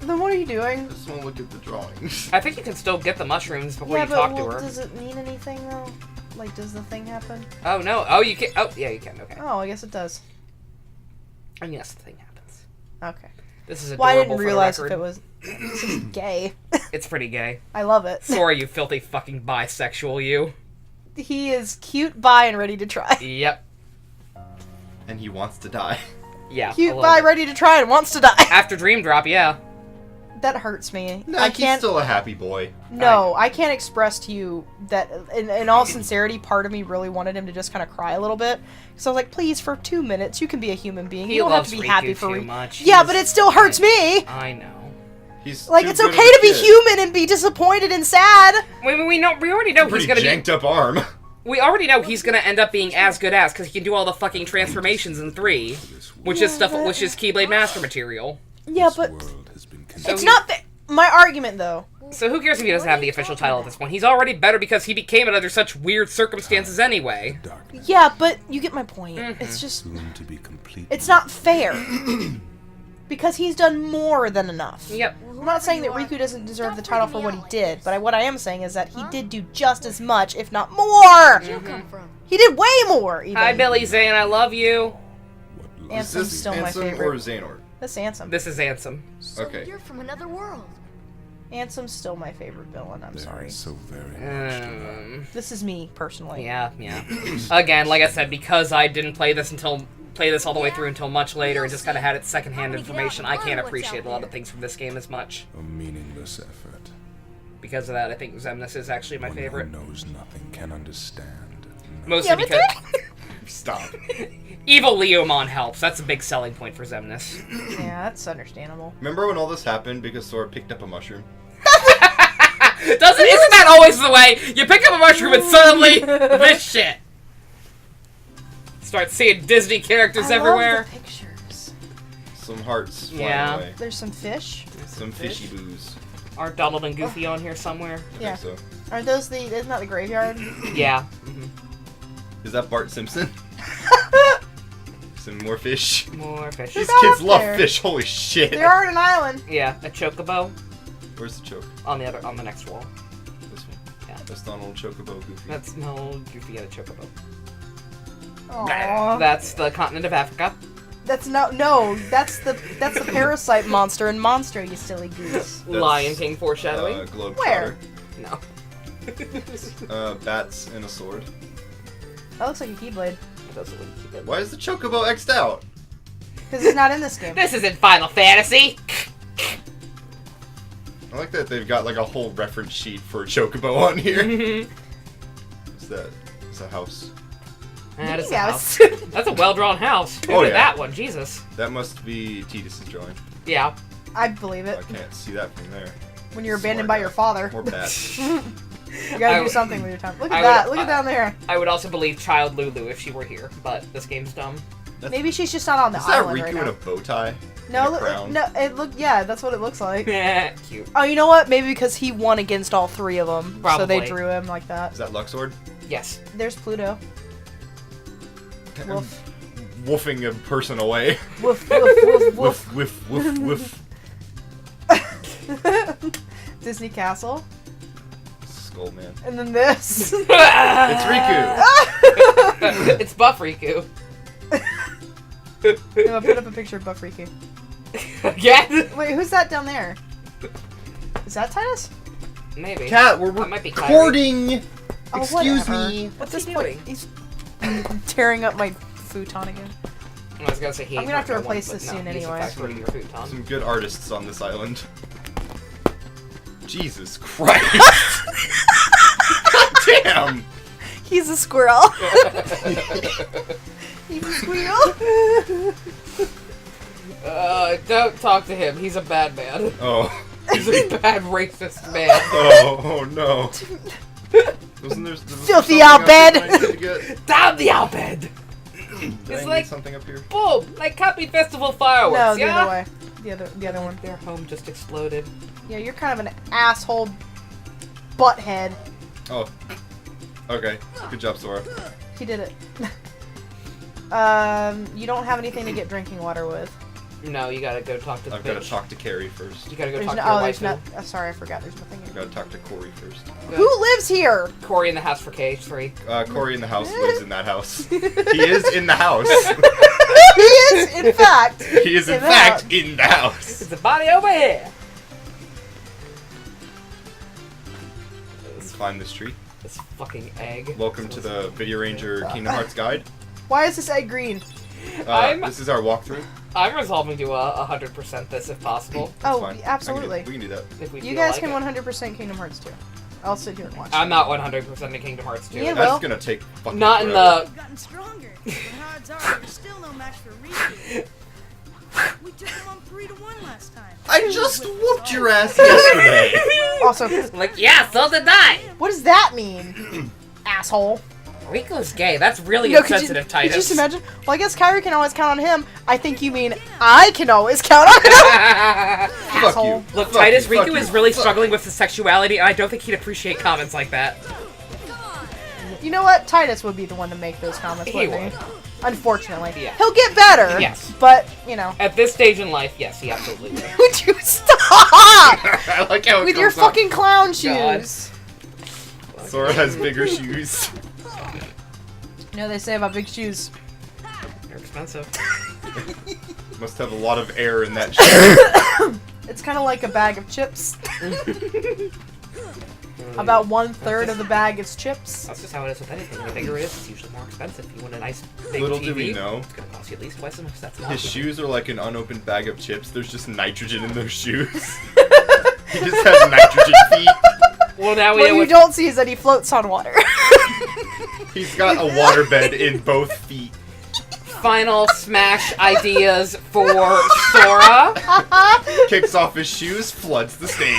Speaker 3: Then what are you doing?
Speaker 1: I just want to look at the drawings.
Speaker 2: I think you can still get the mushrooms before
Speaker 3: Yeah,
Speaker 2: you
Speaker 3: but
Speaker 2: talk to her.
Speaker 3: does it mean anything though? Like, does the thing happen?
Speaker 2: Oh, no. Oh, you can. Oh, yeah, you can. Okay.
Speaker 3: Oh, I guess it does.
Speaker 2: And yes, the thing happens.
Speaker 3: Okay.
Speaker 2: This is
Speaker 3: Well, I
Speaker 2: adorable
Speaker 3: didn't realize
Speaker 2: for
Speaker 3: if
Speaker 2: the
Speaker 3: it
Speaker 2: record.
Speaker 3: was this is gay.
Speaker 2: It's pretty gay.
Speaker 3: I love it.
Speaker 2: Sorry, you filthy fucking bisexual, you.
Speaker 3: He is cute, bi, and ready to try.
Speaker 2: Yep.
Speaker 1: And he wants to die.
Speaker 2: Yeah.
Speaker 3: Cute,
Speaker 2: a little
Speaker 3: bi,
Speaker 2: bit.
Speaker 3: ready to try, and wants to die.
Speaker 2: After Dream Drop, yeah.
Speaker 3: That hurts me.
Speaker 1: No,
Speaker 3: I
Speaker 1: he's
Speaker 3: can't.
Speaker 1: still a happy boy.
Speaker 3: No, I can't express to you that, in all sincerity, part of me really wanted him to just kind of cry a little bit. So I was like, please, for 2 minutes, you can be a human being.
Speaker 2: He
Speaker 3: You don't have
Speaker 2: loves
Speaker 3: to be
Speaker 2: Riku
Speaker 3: happy for
Speaker 2: too much.
Speaker 3: Yeah,
Speaker 2: He's-
Speaker 3: but it still hurts me.
Speaker 2: I know.
Speaker 1: He's
Speaker 3: Like,
Speaker 1: too
Speaker 3: it's
Speaker 1: good
Speaker 3: okay
Speaker 1: of a
Speaker 3: to be
Speaker 1: kid.
Speaker 3: human and be disappointed and sad.
Speaker 2: We already know
Speaker 1: Pretty
Speaker 2: he's gonna
Speaker 1: janked up arm.
Speaker 2: We already know he's gonna end up being as good as, because he can do all the fucking transformations in 3, which is stuff, which is Keyblade Master material.
Speaker 3: Yeah, but
Speaker 7: world has been
Speaker 3: It's not my argument, though.
Speaker 2: So who cares if he doesn't have the official title at this point? He's already better because he became it under such weird circumstances anyway.
Speaker 3: Yeah, but you get my point. It's just... It's not fair. Because he's done more than enough.
Speaker 2: Yep.
Speaker 3: I'm not saying that Riku doesn't deserve the title for what he did, but what I am saying is that he did do just as much, if not more!
Speaker 4: Where'd you come from?
Speaker 3: He did way more, even.
Speaker 2: Hi, Billy Zane, I love you.
Speaker 1: Is
Speaker 3: Ansem's
Speaker 1: this
Speaker 3: still my
Speaker 1: Ansem
Speaker 3: favorite.
Speaker 1: or Xehanort?
Speaker 3: This Ansem.
Speaker 2: This is Ansem.
Speaker 4: So
Speaker 1: Okay.
Speaker 4: you're from another world.
Speaker 3: Ansem's still my favorite villain, I'm sorry.
Speaker 8: So very
Speaker 3: This is me, personally.
Speaker 2: Yeah. Again, like I said, because I didn't play this all the way through until much later and just kind of had its secondhand information, I can't appreciate a lot of things from this game as much.
Speaker 8: a meaningless effort.
Speaker 2: Because of that, I think Xemnas is actually my
Speaker 8: One
Speaker 2: favorite.
Speaker 8: who knows nothing can understand.
Speaker 2: Mostly because
Speaker 1: Stop.
Speaker 2: evil Leomon helps. That's a big selling point for Xemnas.
Speaker 3: Yeah, that's understandable.
Speaker 1: Remember when all this happened because Sora picked up a mushroom?
Speaker 2: Isn't that always the way? You pick up a mushroom and suddenly this shit. Start seeing Disney characters everywhere.
Speaker 3: Love the pictures.
Speaker 1: Some hearts flying
Speaker 2: Yeah.
Speaker 1: away.
Speaker 3: There's some fish.
Speaker 1: Some fishy boos.
Speaker 2: Aren't Donald and Goofy on here somewhere?
Speaker 1: I
Speaker 3: Yeah.
Speaker 1: think so.
Speaker 3: Aren't those isn't that the graveyard?
Speaker 2: Yeah.
Speaker 1: Is that Bart Simpson? Some more fish.
Speaker 2: More fish.
Speaker 1: These
Speaker 3: not
Speaker 1: kids
Speaker 3: up
Speaker 1: love
Speaker 3: there.
Speaker 1: fish. Holy shit.
Speaker 3: They are on an island.
Speaker 2: Yeah, a chocobo
Speaker 1: Where's the choke?
Speaker 2: on the next wall.
Speaker 1: This one.
Speaker 2: Yeah.
Speaker 1: That's Donald Chocobo Goofy.
Speaker 2: That's no Goofy had a chocobo.
Speaker 3: Aww.
Speaker 2: That's the continent of Africa.
Speaker 3: That's that's the parasite monster in Monster, you silly goose.
Speaker 2: Lion King foreshadowing.
Speaker 1: Globe
Speaker 3: Where?
Speaker 2: No.
Speaker 1: Bats and a sword.
Speaker 3: That looks like a Keyblade.
Speaker 2: It doesn't look too good.
Speaker 1: Why is the Chocobo X'd out?
Speaker 3: Because it's not in this game.
Speaker 2: This isn't Final Fantasy.
Speaker 1: I like that they've got like a whole reference sheet for Chocobo on here. What's that? It's a house.
Speaker 2: That is a
Speaker 3: Yes.
Speaker 2: house. That's a well-drawn house. Look
Speaker 1: Oh,
Speaker 2: at
Speaker 1: yeah.
Speaker 2: that one, Jesus.
Speaker 1: That must be Titus's drawing.
Speaker 2: Yeah.
Speaker 3: I believe it.
Speaker 1: I can't see that from there.
Speaker 3: When you're abandoned
Speaker 1: Smart
Speaker 3: by your
Speaker 1: guy.
Speaker 3: father.
Speaker 1: More bats.
Speaker 3: You gotta
Speaker 2: I
Speaker 3: do
Speaker 2: would-
Speaker 3: something with your time. Look
Speaker 2: I
Speaker 3: at
Speaker 2: would-
Speaker 3: that. Look at down there.
Speaker 2: I would also believe Child Lulu if she were here, but this game's dumb.
Speaker 3: Maybe she's just not on the
Speaker 1: Is that
Speaker 3: island
Speaker 1: Riku
Speaker 3: right
Speaker 1: in
Speaker 3: now.
Speaker 1: a bow tie?
Speaker 3: No,
Speaker 1: And a crown?
Speaker 3: no, yeah, that's what it looks like.
Speaker 2: Cute.
Speaker 3: Oh, you know what? Maybe because he won against all three of them, so they
Speaker 2: Probably.
Speaker 3: drew him like that.
Speaker 1: Is that Luxord?
Speaker 2: Yes.
Speaker 3: There's Pluto. Woof.
Speaker 1: Woofing a person away.
Speaker 3: Woof, woof, woof,
Speaker 1: Woof, woof, woof, woof.
Speaker 3: woof. Disney Castle.
Speaker 1: Skull man.
Speaker 3: And then this.
Speaker 1: It's Riku!
Speaker 2: It's Buff Riku.
Speaker 3: I'm gonna put up a picture of Buff Riku.
Speaker 2: Again?
Speaker 3: Wait, who's that down there? Is that Titus?
Speaker 2: Maybe.
Speaker 1: Cat, we're
Speaker 2: That might be Kyrie.
Speaker 1: recording!
Speaker 3: Oh,
Speaker 1: Excuse
Speaker 3: whatever.
Speaker 1: me.
Speaker 3: At
Speaker 2: What's
Speaker 3: this
Speaker 2: he
Speaker 3: point,
Speaker 2: doing?
Speaker 3: he's tearing up my futon again.
Speaker 2: I was gonna say he
Speaker 3: I'm
Speaker 2: ain't
Speaker 3: gonna have to
Speaker 2: hurt no one,
Speaker 3: replace
Speaker 2: but
Speaker 3: this
Speaker 2: no,
Speaker 3: soon
Speaker 2: he's in
Speaker 3: anyway.
Speaker 2: fact hurting your futon.
Speaker 1: Some good artists on this island. Jesus Christ! God damn!
Speaker 3: He's a squirrel. He's a squirrel.
Speaker 2: Don't talk to him. He's a bad man.
Speaker 1: Oh.
Speaker 2: He's a bad racist man.
Speaker 1: Oh no. Wasn't there
Speaker 3: Filthy
Speaker 1: something
Speaker 3: out
Speaker 1: else
Speaker 3: bed.
Speaker 1: I needed to get?
Speaker 2: Down the outbed!
Speaker 1: Did
Speaker 2: It's
Speaker 1: I need
Speaker 2: like-
Speaker 1: something up here?
Speaker 2: Boom! Like Happy Festival fireworks,
Speaker 3: No, the
Speaker 2: yeah?
Speaker 3: other way. The other one.
Speaker 2: Their home just exploded.
Speaker 3: Yeah, you're kind of an asshole butthead.
Speaker 1: Oh. Okay. Good job, Sora.
Speaker 3: He did it. You don't have anything to get drinking water with.
Speaker 2: No, you gotta go talk to the
Speaker 1: I've got to
Speaker 2: bitch.
Speaker 1: talk to Carrie first.
Speaker 2: You gotta go
Speaker 3: There's
Speaker 2: talk
Speaker 3: no,
Speaker 2: to your
Speaker 3: oh,
Speaker 2: wife.
Speaker 3: there's not. Sorry, I forgot. There's nothing.
Speaker 1: I've got to talk to Corey first.
Speaker 3: Who lives here?
Speaker 2: Corey in the house for KH3.
Speaker 1: Corey in the house lives in that house. He is in the house.
Speaker 3: He is, in fact.
Speaker 1: He is in
Speaker 3: In the
Speaker 1: fact
Speaker 3: house.
Speaker 1: in the house.
Speaker 2: It's a body over here!
Speaker 1: Let's find this tree.
Speaker 2: This fucking egg.
Speaker 1: Welcome to the Video Ranger Kingdom Hearts guide.
Speaker 3: Why is this egg green?
Speaker 1: This is our walkthrough.
Speaker 2: I'm resolving to 100% this if possible.
Speaker 1: That's
Speaker 3: Oh,
Speaker 1: fine.
Speaker 3: absolutely.
Speaker 1: We can do that.
Speaker 2: If we
Speaker 3: You
Speaker 2: feel
Speaker 3: guys
Speaker 2: like
Speaker 3: can
Speaker 2: it.
Speaker 3: 100% Kingdom Hearts 2. I'll sit here and watch.
Speaker 2: I'm not 100% in Kingdom Hearts 2.
Speaker 3: Yeah,
Speaker 1: That's
Speaker 3: well-
Speaker 1: gonna take fucking
Speaker 2: Not in
Speaker 1: forever.
Speaker 2: the...
Speaker 9: Gotten stronger. But odds are you're still no match for Riku. We took him on 3-1 last time.
Speaker 1: I just whooped your ass yesterday.
Speaker 3: Also,
Speaker 2: Like, yeah, so did I!
Speaker 3: what does that mean? Asshole.
Speaker 2: Riku's gay. That's really
Speaker 3: No, could you,
Speaker 2: insensitive,
Speaker 3: could
Speaker 2: Titus.
Speaker 3: you just imagine? Well, I guess Kyrie can always count on him. I think you mean I can always count on him.
Speaker 1: Fuck
Speaker 3: Asshole.
Speaker 1: you.
Speaker 2: Look,
Speaker 1: Fuck
Speaker 2: Titus,
Speaker 1: you, fuck
Speaker 2: Riku
Speaker 1: you,
Speaker 2: is really
Speaker 1: fuck
Speaker 2: struggling with his sexuality, and I don't think he'd appreciate comments like that.
Speaker 3: You know what? Titus would be the one to make those comments,
Speaker 2: He
Speaker 3: wouldn't he?
Speaker 2: would.
Speaker 3: Unfortunately.
Speaker 2: Yeah.
Speaker 3: He'll get better.
Speaker 2: Yes.
Speaker 3: But, you know.
Speaker 2: At this stage in life, yes, he absolutely will.
Speaker 3: Would you stop?
Speaker 1: I like how it
Speaker 3: With your
Speaker 1: comes up.
Speaker 3: fucking clown
Speaker 2: God.
Speaker 3: shoes.
Speaker 1: Sora has bigger shoes.
Speaker 3: You know what they say about big shoes?
Speaker 2: They're expensive.
Speaker 1: Must have a lot of air in that shoe.
Speaker 3: It's kind of like a bag of chips. About 1/3 of the bag is chips.
Speaker 2: That's just how it is with anything. The bigger it is, it's usually more expensive. If you want a nice big
Speaker 1: Little
Speaker 2: TV,
Speaker 1: do we know,
Speaker 2: it's gonna cost you at least twice as much. That's enough.
Speaker 1: his shoes are like an unopened bag of chips. There's just nitrogen in those shoes. He just has nitrogen feet.
Speaker 2: Well, now we
Speaker 3: What
Speaker 2: know
Speaker 3: you
Speaker 2: what
Speaker 3: don't see is that he floats on water.
Speaker 1: He's got a waterbed in both feet.
Speaker 2: final smash ideas for Sora.
Speaker 1: Kicks off his shoes, floods the stage.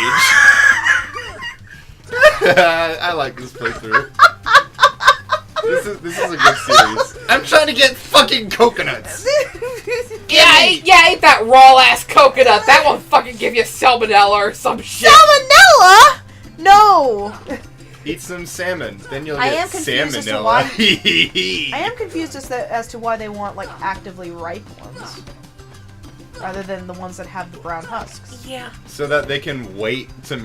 Speaker 1: I like this playthrough. This is a good series. I'm trying to get fucking coconuts.
Speaker 2: Yeah, I ate that raw ass coconut. That won't fucking give you salmonella or some shit.
Speaker 3: Salmonella? No.
Speaker 1: Eat some salmon, then you'll
Speaker 3: I
Speaker 1: get
Speaker 3: am confused as to
Speaker 1: salmonella.
Speaker 3: I am confused as to why they want like actively ripe ones, rather than the ones that have the brown husks.
Speaker 2: Yeah.
Speaker 1: So that they can wait for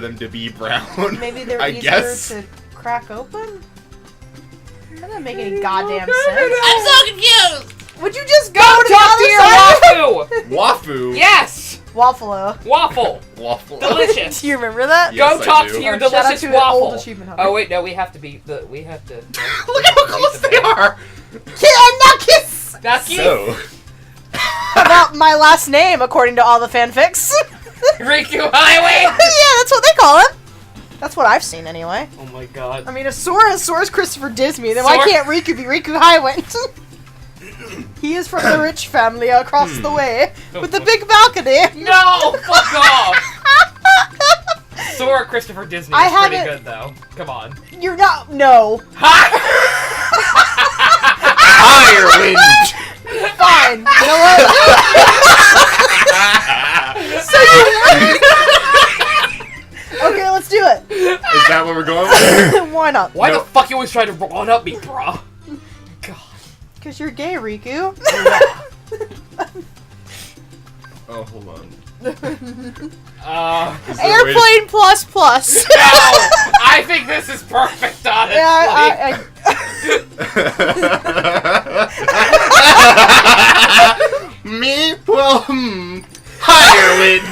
Speaker 1: them to be brown.
Speaker 3: Maybe they're
Speaker 1: I
Speaker 3: easier
Speaker 1: guess.
Speaker 3: to crack open. That doesn't make any goddamn sense.
Speaker 2: I'm so confused.
Speaker 3: Would you just go
Speaker 2: Go
Speaker 3: to the
Speaker 2: talk to
Speaker 3: other
Speaker 2: your
Speaker 3: side?
Speaker 2: wafu.
Speaker 1: Wafu.
Speaker 2: Yes.
Speaker 3: Waffalo.
Speaker 2: Waffle.
Speaker 1: Waffle.
Speaker 2: Delicious.
Speaker 3: Do you remember that?
Speaker 1: Yes,
Speaker 2: Go
Speaker 1: I
Speaker 2: talk
Speaker 1: do.
Speaker 2: to your
Speaker 3: Shout out
Speaker 2: delicious
Speaker 3: to an
Speaker 2: waffle.
Speaker 3: old achievement hunter.
Speaker 2: Oh wait, no, we have to be the. We have to.
Speaker 1: Look how close they are.
Speaker 3: Nuggets!
Speaker 2: That's you.
Speaker 1: So,
Speaker 3: About my last name, according to all the fanfics.
Speaker 2: Riku Highway.
Speaker 3: Yeah, that's what they call him. That's what I've seen anyway.
Speaker 2: Oh my god.
Speaker 3: I mean, if Sora's Christopher Disney, then why
Speaker 2: Sora-
Speaker 3: can't Riku be Riku Higherwind? He is from the rich family across the way with the big balcony.
Speaker 2: No, fuck off. Sora Christopher Disney
Speaker 3: I
Speaker 2: is pretty
Speaker 3: haven't-
Speaker 2: good though. Come on.
Speaker 3: You're not. No.
Speaker 1: Higherwind.
Speaker 3: Fine. You know what? So okay, let's do it.
Speaker 1: Is that what we're going with?
Speaker 3: Why not?
Speaker 2: Why
Speaker 1: No.
Speaker 2: the fuck you always try to one up me, bro? God.
Speaker 3: Because you're gay, Riku.
Speaker 1: Oh, hold on. Is there a way to-
Speaker 3: Airplane plus plus.
Speaker 2: No, I think this is perfect, honestly.
Speaker 3: Yeah,
Speaker 1: Me? Well, Higherwind.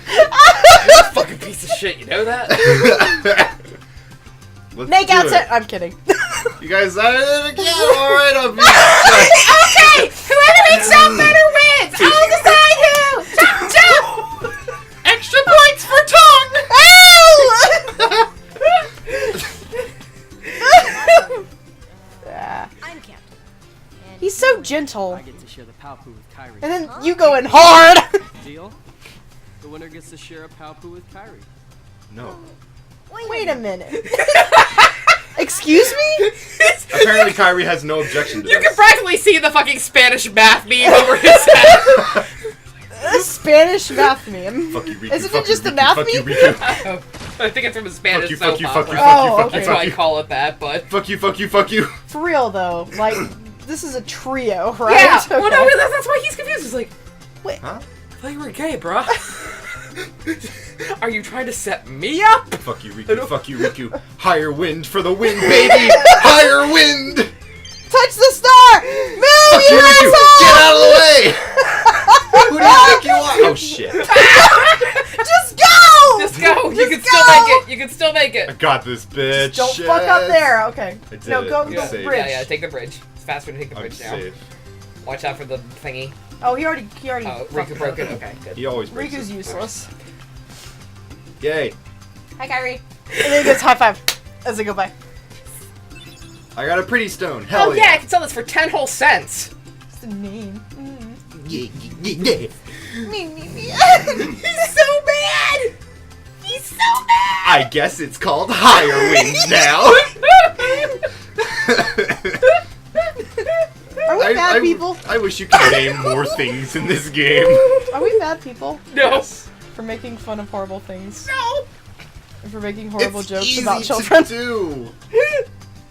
Speaker 2: You're a fucking piece of shit, you know that?
Speaker 1: Let's
Speaker 3: Make
Speaker 1: do
Speaker 3: out
Speaker 1: it.
Speaker 3: set. I'm kidding.
Speaker 1: You guys are it again. All right, I'll be.
Speaker 2: Okay, whoever makes out better wins. I'll decide who. Jump, jump. Extra points for tongue.
Speaker 4: I'm captain. And
Speaker 3: He's so gentle.
Speaker 6: I get to share the Palpoo with Kyrie.
Speaker 3: And then you go in hard.
Speaker 6: Deal? The winner gets to share a Palpoo with Kyrie.
Speaker 1: No.
Speaker 3: Wait a minute. Excuse me?
Speaker 1: Apparently, Kyrie has no objection to
Speaker 2: You
Speaker 1: this.
Speaker 2: can practically see the fucking Spanish math meme over his head.
Speaker 3: A Spanish math meme.
Speaker 1: Fuck you, Riku.
Speaker 3: Isn't
Speaker 1: fuck
Speaker 3: it just
Speaker 1: you,
Speaker 3: a
Speaker 1: Riku,
Speaker 3: math
Speaker 1: fuck you,
Speaker 3: meme?
Speaker 1: Riku.
Speaker 2: I think it's from a Spanish
Speaker 1: Fuck you, fuck
Speaker 2: soap
Speaker 1: you, fuck you,
Speaker 2: opera.
Speaker 1: fuck you,
Speaker 3: Oh,
Speaker 1: fuck you,
Speaker 3: okay.
Speaker 2: That's
Speaker 1: fuck
Speaker 2: why I
Speaker 1: you.
Speaker 2: call it that, but...
Speaker 1: Fuck you, fuck you, fuck you.
Speaker 3: For real though, like this is a trio, right?
Speaker 2: Yeah, well,
Speaker 3: Okay.
Speaker 2: no, that's why he's confused. He's like,
Speaker 1: Huh?
Speaker 2: I thought you were gay, bruh. Are you trying to set me up?
Speaker 1: Fuck you, Riku. Fuck you, Riku. Higherwind for the win, baby. Higherwind.
Speaker 3: Touch the star! Move,
Speaker 1: Fuck you,
Speaker 3: you
Speaker 1: Riku.
Speaker 3: asshole!
Speaker 1: Get out of the way. Who do you think you are? Oh shit.
Speaker 3: Just go!
Speaker 2: Just go. You
Speaker 3: Just
Speaker 2: can still
Speaker 3: go!
Speaker 2: make it. You can still make
Speaker 1: I
Speaker 2: it.
Speaker 1: got this, bitch.
Speaker 3: Don't fuck up
Speaker 1: Yes.
Speaker 3: there. Okay.
Speaker 1: I did
Speaker 3: No,
Speaker 1: it.
Speaker 3: go
Speaker 1: I'm
Speaker 3: go
Speaker 1: safe.
Speaker 3: bridge.
Speaker 2: Yeah, take the bridge. It's faster to take the
Speaker 1: I'm
Speaker 2: bridge now.
Speaker 1: safe.
Speaker 2: Watch out for the thingy.
Speaker 3: Oh, he already
Speaker 2: Oh,
Speaker 3: fucked
Speaker 2: Riku broke
Speaker 3: up.
Speaker 2: it. Okay, good.
Speaker 1: He always breaks
Speaker 3: Riku's
Speaker 1: it.
Speaker 3: useless.
Speaker 1: Yay.
Speaker 3: Hi, Kyrie. And then he goes high five as they go by.
Speaker 1: I got a pretty stone. Hell
Speaker 2: Oh yeah, I can sell this for 10 whole cents.
Speaker 3: It's the name.
Speaker 1: Yeah, yeah.
Speaker 3: Me.
Speaker 2: He's so mad. He's so mad.
Speaker 1: I guess it's called Higherwind now.
Speaker 3: Are we bad people?
Speaker 1: I wish you could name more things in this game.
Speaker 3: Are we bad people?
Speaker 2: No.
Speaker 1: Yes.
Speaker 3: For making fun of horrible things?
Speaker 2: No.
Speaker 3: And for making horrible
Speaker 1: It's
Speaker 3: jokes
Speaker 1: easy
Speaker 3: about children?
Speaker 1: to do.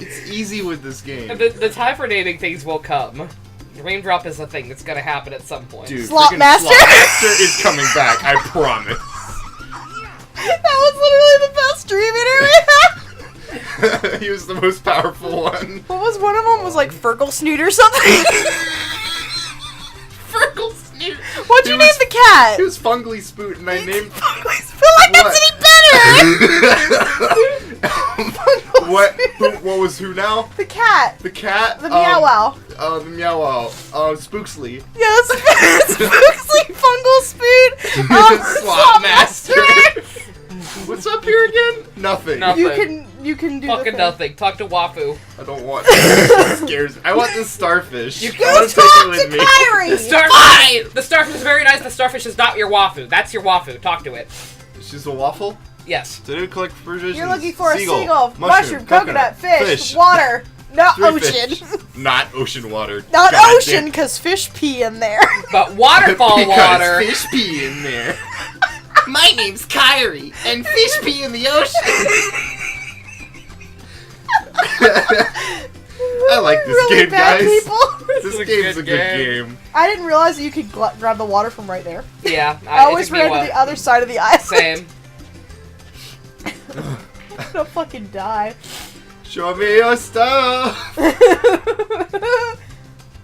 Speaker 1: It's easy with this game.
Speaker 2: The time for naming things will come. Raindrop is a thing that's gonna happen at some point.
Speaker 1: Dude,
Speaker 3: Slop
Speaker 1: freaking
Speaker 3: Master?
Speaker 1: Slop Master is coming back, I promise.
Speaker 3: That was literally the best dream ever.
Speaker 1: He was the most powerful one.
Speaker 3: What was one of them? Was like Fergal Snoot or something?
Speaker 2: Fergal Snoot.
Speaker 3: What'd
Speaker 1: He
Speaker 3: you
Speaker 1: was-
Speaker 3: name the cat?
Speaker 1: He was Fungly Spoot, and I named...
Speaker 3: I feel like that's any better!
Speaker 1: What was who now?
Speaker 3: The cat.
Speaker 1: The cat?
Speaker 3: The Meow Wow.
Speaker 1: The Meow Wow. Spooksley.
Speaker 3: Yes, Spooksley, Fungal Spoot,
Speaker 2: Slop Master.
Speaker 1: What's up here again? Nothing.
Speaker 2: Nothing.
Speaker 3: You can do
Speaker 2: Fucking
Speaker 3: the thing.
Speaker 2: nothing. Talk to Wafu.
Speaker 1: I don't want it. Scares me. I want this starfish.
Speaker 2: You
Speaker 1: I
Speaker 3: Go
Speaker 1: want to
Speaker 3: talk
Speaker 1: take
Speaker 3: to
Speaker 1: it with me.
Speaker 3: Kyrie!
Speaker 2: The starfish is very nice. The starfish is not your Wafu. That's your Wafu. Talk to it.
Speaker 1: She's a waffle?
Speaker 2: Yes.
Speaker 1: Did it collect provisions?
Speaker 3: You're looking for a seagull, mushroom,
Speaker 1: coconut,
Speaker 3: fish, water, not
Speaker 1: 3
Speaker 3: ocean.
Speaker 1: fish. Not ocean water.
Speaker 3: Not
Speaker 1: God
Speaker 3: ocean,
Speaker 1: damn.
Speaker 3: because fish pee in there.
Speaker 2: But waterfall
Speaker 1: Because
Speaker 2: water.
Speaker 1: fish pee in there.
Speaker 5: My name's Kyrie, and fish pee in the ocean.
Speaker 1: I like this
Speaker 3: Really
Speaker 1: game,
Speaker 3: bad
Speaker 1: guys.
Speaker 3: people.
Speaker 1: This
Speaker 2: is a
Speaker 1: game's
Speaker 2: good
Speaker 1: a good game.
Speaker 3: I didn't realize that you could grab the water from right there.
Speaker 2: Yeah.
Speaker 3: I always
Speaker 2: it took me
Speaker 3: ran
Speaker 2: a
Speaker 3: to
Speaker 2: while.
Speaker 3: the other side of the island.
Speaker 2: Same.
Speaker 3: I'm gonna fucking die.
Speaker 1: Show me your stuff.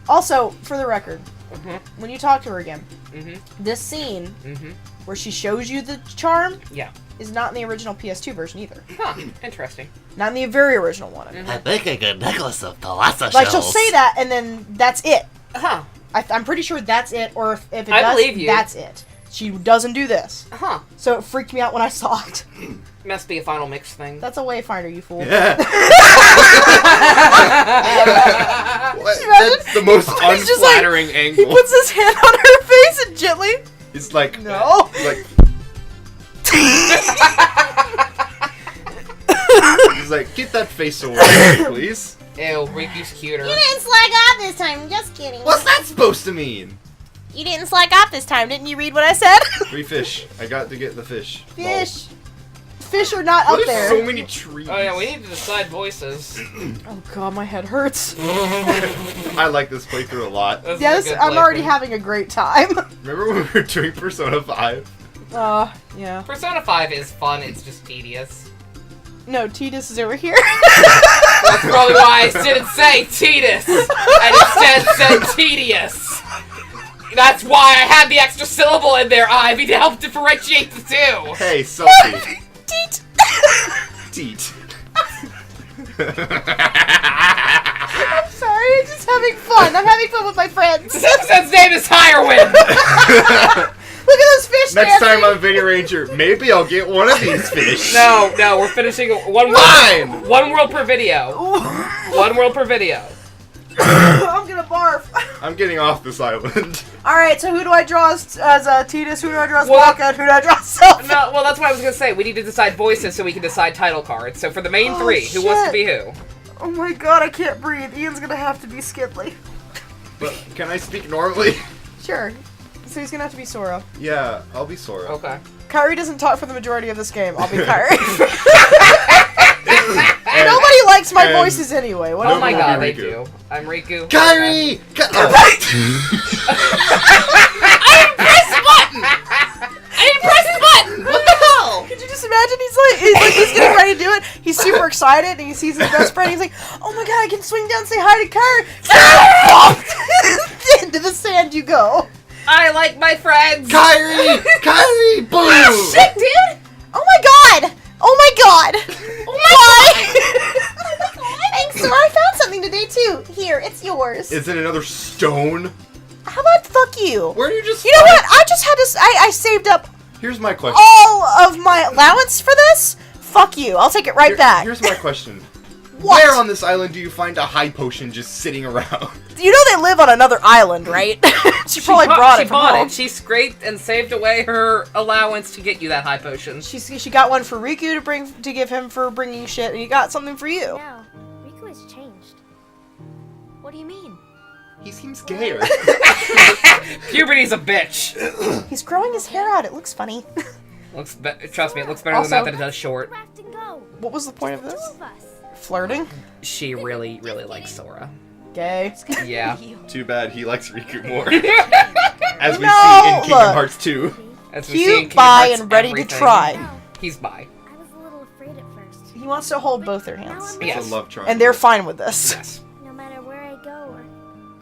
Speaker 3: Also, for the record,
Speaker 2: Mhm.
Speaker 3: when you talk to her again,
Speaker 2: Mhm.
Speaker 3: this scene
Speaker 2: Mhm.
Speaker 3: where she shows you the charm
Speaker 2: Yeah.
Speaker 3: is not in the original PS2 version either.
Speaker 2: Huh. Interesting.
Speaker 3: Not in the very original one.
Speaker 5: I make a good necklace of palasa
Speaker 3: Like, she'll say that, and then that's it.
Speaker 2: Huh.
Speaker 3: I'm pretty sure that's it, or if it
Speaker 2: I
Speaker 3: does,
Speaker 2: believe you.
Speaker 3: that's it. She doesn't do this.
Speaker 2: Huh.
Speaker 3: So it freaked me out when I saw it.
Speaker 2: Must be a final mix thing.
Speaker 3: That's a wayfinder, you fool.
Speaker 1: Yeah. What?
Speaker 3: imagine?
Speaker 1: That's the most
Speaker 3: He's just like-
Speaker 1: unflattering
Speaker 3: He
Speaker 1: angle.
Speaker 3: puts his hand on her face and gently.
Speaker 1: It's like
Speaker 3: No.
Speaker 1: Like he's like, get that face away, please.
Speaker 2: Ew, Riku's cuter.
Speaker 10: didn't slack off this time, just kidding.
Speaker 1: What's that supposed to mean?
Speaker 10: You didn't slack off this time, didn't you read what I said?
Speaker 1: 3 fish. I got to get the fish.
Speaker 3: Fish. Fish are not
Speaker 1: Well,
Speaker 3: up
Speaker 1: there's
Speaker 3: there.
Speaker 1: so many trees.
Speaker 2: Oh yeah, we need to decide voices.
Speaker 3: Oh god, my head hurts.
Speaker 1: I like this playthrough a lot.
Speaker 2: This is a
Speaker 3: Yes,
Speaker 2: good
Speaker 3: I'm already
Speaker 2: playthrough.
Speaker 3: having a great time.
Speaker 1: Remember when we were doing Persona 5?
Speaker 3: Yeah.
Speaker 2: Persona 5 is fun, it's just tedious.
Speaker 3: No, Titus is over here.
Speaker 2: That's probably why I didn't say Titus. I instead said tedious. That's why I had the extra syllable in there, Ivy, to help differentiate the two.
Speaker 1: Hey, Selfie.
Speaker 3: Teet.
Speaker 1: Teat.
Speaker 3: I'm sorry, I'm just having fun. I'm having fun with my friends.
Speaker 2: This episode's name is Higherwind.
Speaker 3: Look at those fish
Speaker 1: Next
Speaker 3: dancing.
Speaker 1: time on Video Ranger, maybe I'll get one of these fish.
Speaker 2: No, we're finishing one
Speaker 1: Fine.
Speaker 2: world. One world per video. One world per video.
Speaker 3: I'm gonna barf.
Speaker 1: I'm getting off this island.
Speaker 3: Alright, so who do I draw as Titus? Who do I draw as
Speaker 2: What?
Speaker 3: Waka? Who do I draw as Selfie?
Speaker 2: No, well, that's what I was gonna say. We need to decide voices so we can decide title cards. So for the main
Speaker 3: Oh,
Speaker 2: three, who wants to be
Speaker 3: shit.
Speaker 2: who?
Speaker 3: Oh my god, I can't breathe. Ian's gonna have to be Skidley.
Speaker 1: But can I speak normally?
Speaker 3: Sure. So he's gonna have to be Sora.
Speaker 1: Yeah, I'll be Sora.
Speaker 2: Okay.
Speaker 3: Kyrie doesn't talk for the majority of this game. I'll be Kyrie.
Speaker 1: And-
Speaker 3: Nobody likes my
Speaker 1: and-
Speaker 3: voices anyway. What
Speaker 2: Oh
Speaker 1: No,
Speaker 3: am
Speaker 2: my
Speaker 1: we'll
Speaker 2: god,
Speaker 1: be
Speaker 2: they
Speaker 1: Riku.
Speaker 2: do. I'm Riku.
Speaker 1: Kyrie! Oh.
Speaker 5: What the hell?
Speaker 3: Could you just imagine he's getting ready to do it. He's super excited and he sees his best friend. He's like, "Oh my god, I can swing down and say hi to Kyrie." Into the sand you go.
Speaker 2: I like my friends.
Speaker 1: Kyrie! Kyrie! Boom!
Speaker 3: Oh shit, dude! Oh my god! Oh my god! Oh my god! Thanks, Sora. I found something today too. Here, it's yours.
Speaker 1: Is it another stone?
Speaker 3: How about fuck you?
Speaker 1: Where do you just
Speaker 3: You know what? I just had to. I saved up
Speaker 1: Here's my question.
Speaker 3: all of my allowance for this. Fuck you. I'll take it right back.
Speaker 1: Here's my question.
Speaker 3: What?
Speaker 1: Where on this island do you find a high potion just sitting around?
Speaker 3: You know they live on another island, right? she probably brought it from home.
Speaker 2: She scraped and saved away her allowance to get you that high potion.
Speaker 3: She got one for Riku to give him for bringing shit, and he got something for you.
Speaker 4: No, Riku has changed. do you mean?
Speaker 1: He seems gayer.
Speaker 2: Puberty's a bitch.
Speaker 3: He's growing his hair out. It looks funny.
Speaker 2: Trust me, it looks better
Speaker 3: Also-
Speaker 2: than that it does short.
Speaker 4: Craft and go.
Speaker 3: What was the point of
Speaker 4: Two
Speaker 3: this?
Speaker 4: of us.
Speaker 3: Flirting?
Speaker 2: She really, really likes Sora.
Speaker 3: Gay.
Speaker 2: Yeah.
Speaker 1: Too bad he likes Riku more. As we
Speaker 3: No!
Speaker 1: see in Kingdom Hearts 2.
Speaker 2: As we see in
Speaker 3: Cute,
Speaker 2: Kingdom
Speaker 3: bi,
Speaker 2: Hearts
Speaker 3: and ready
Speaker 2: everything.
Speaker 3: to try.
Speaker 2: He's bi.
Speaker 4: I was a little afraid at first.
Speaker 3: He wants to hold both their hands.
Speaker 1: It's
Speaker 2: Yes.
Speaker 1: a love triangle.
Speaker 3: And they're fine with this.
Speaker 2: Yes.
Speaker 4: No matter where I go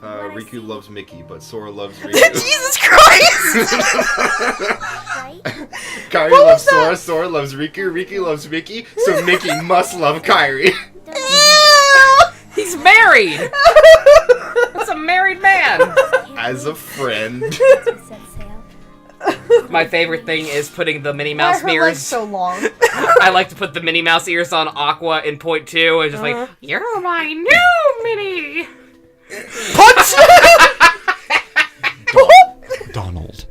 Speaker 4: or
Speaker 1: Riku loves Mickey, but Sora loves Riku.
Speaker 3: Jesus Christ!
Speaker 4: right?
Speaker 1: Kairi
Speaker 3: What
Speaker 1: loves
Speaker 3: was that?
Speaker 1: Sora, Sora loves Riku, Riku loves Mickey, so Mickey must love Kairi.
Speaker 2: He's married! That's a married man!
Speaker 1: As a friend.
Speaker 4: Set sail.
Speaker 2: My favorite thing is putting the Minnie
Speaker 3: Why
Speaker 2: Mouse
Speaker 3: are her legs
Speaker 2: mirrors.
Speaker 3: so long?
Speaker 2: I like to put the Minnie Mouse ears on Aqua in point 2 and just like, you're my new Minnie!
Speaker 3: Punch!
Speaker 11: Donald.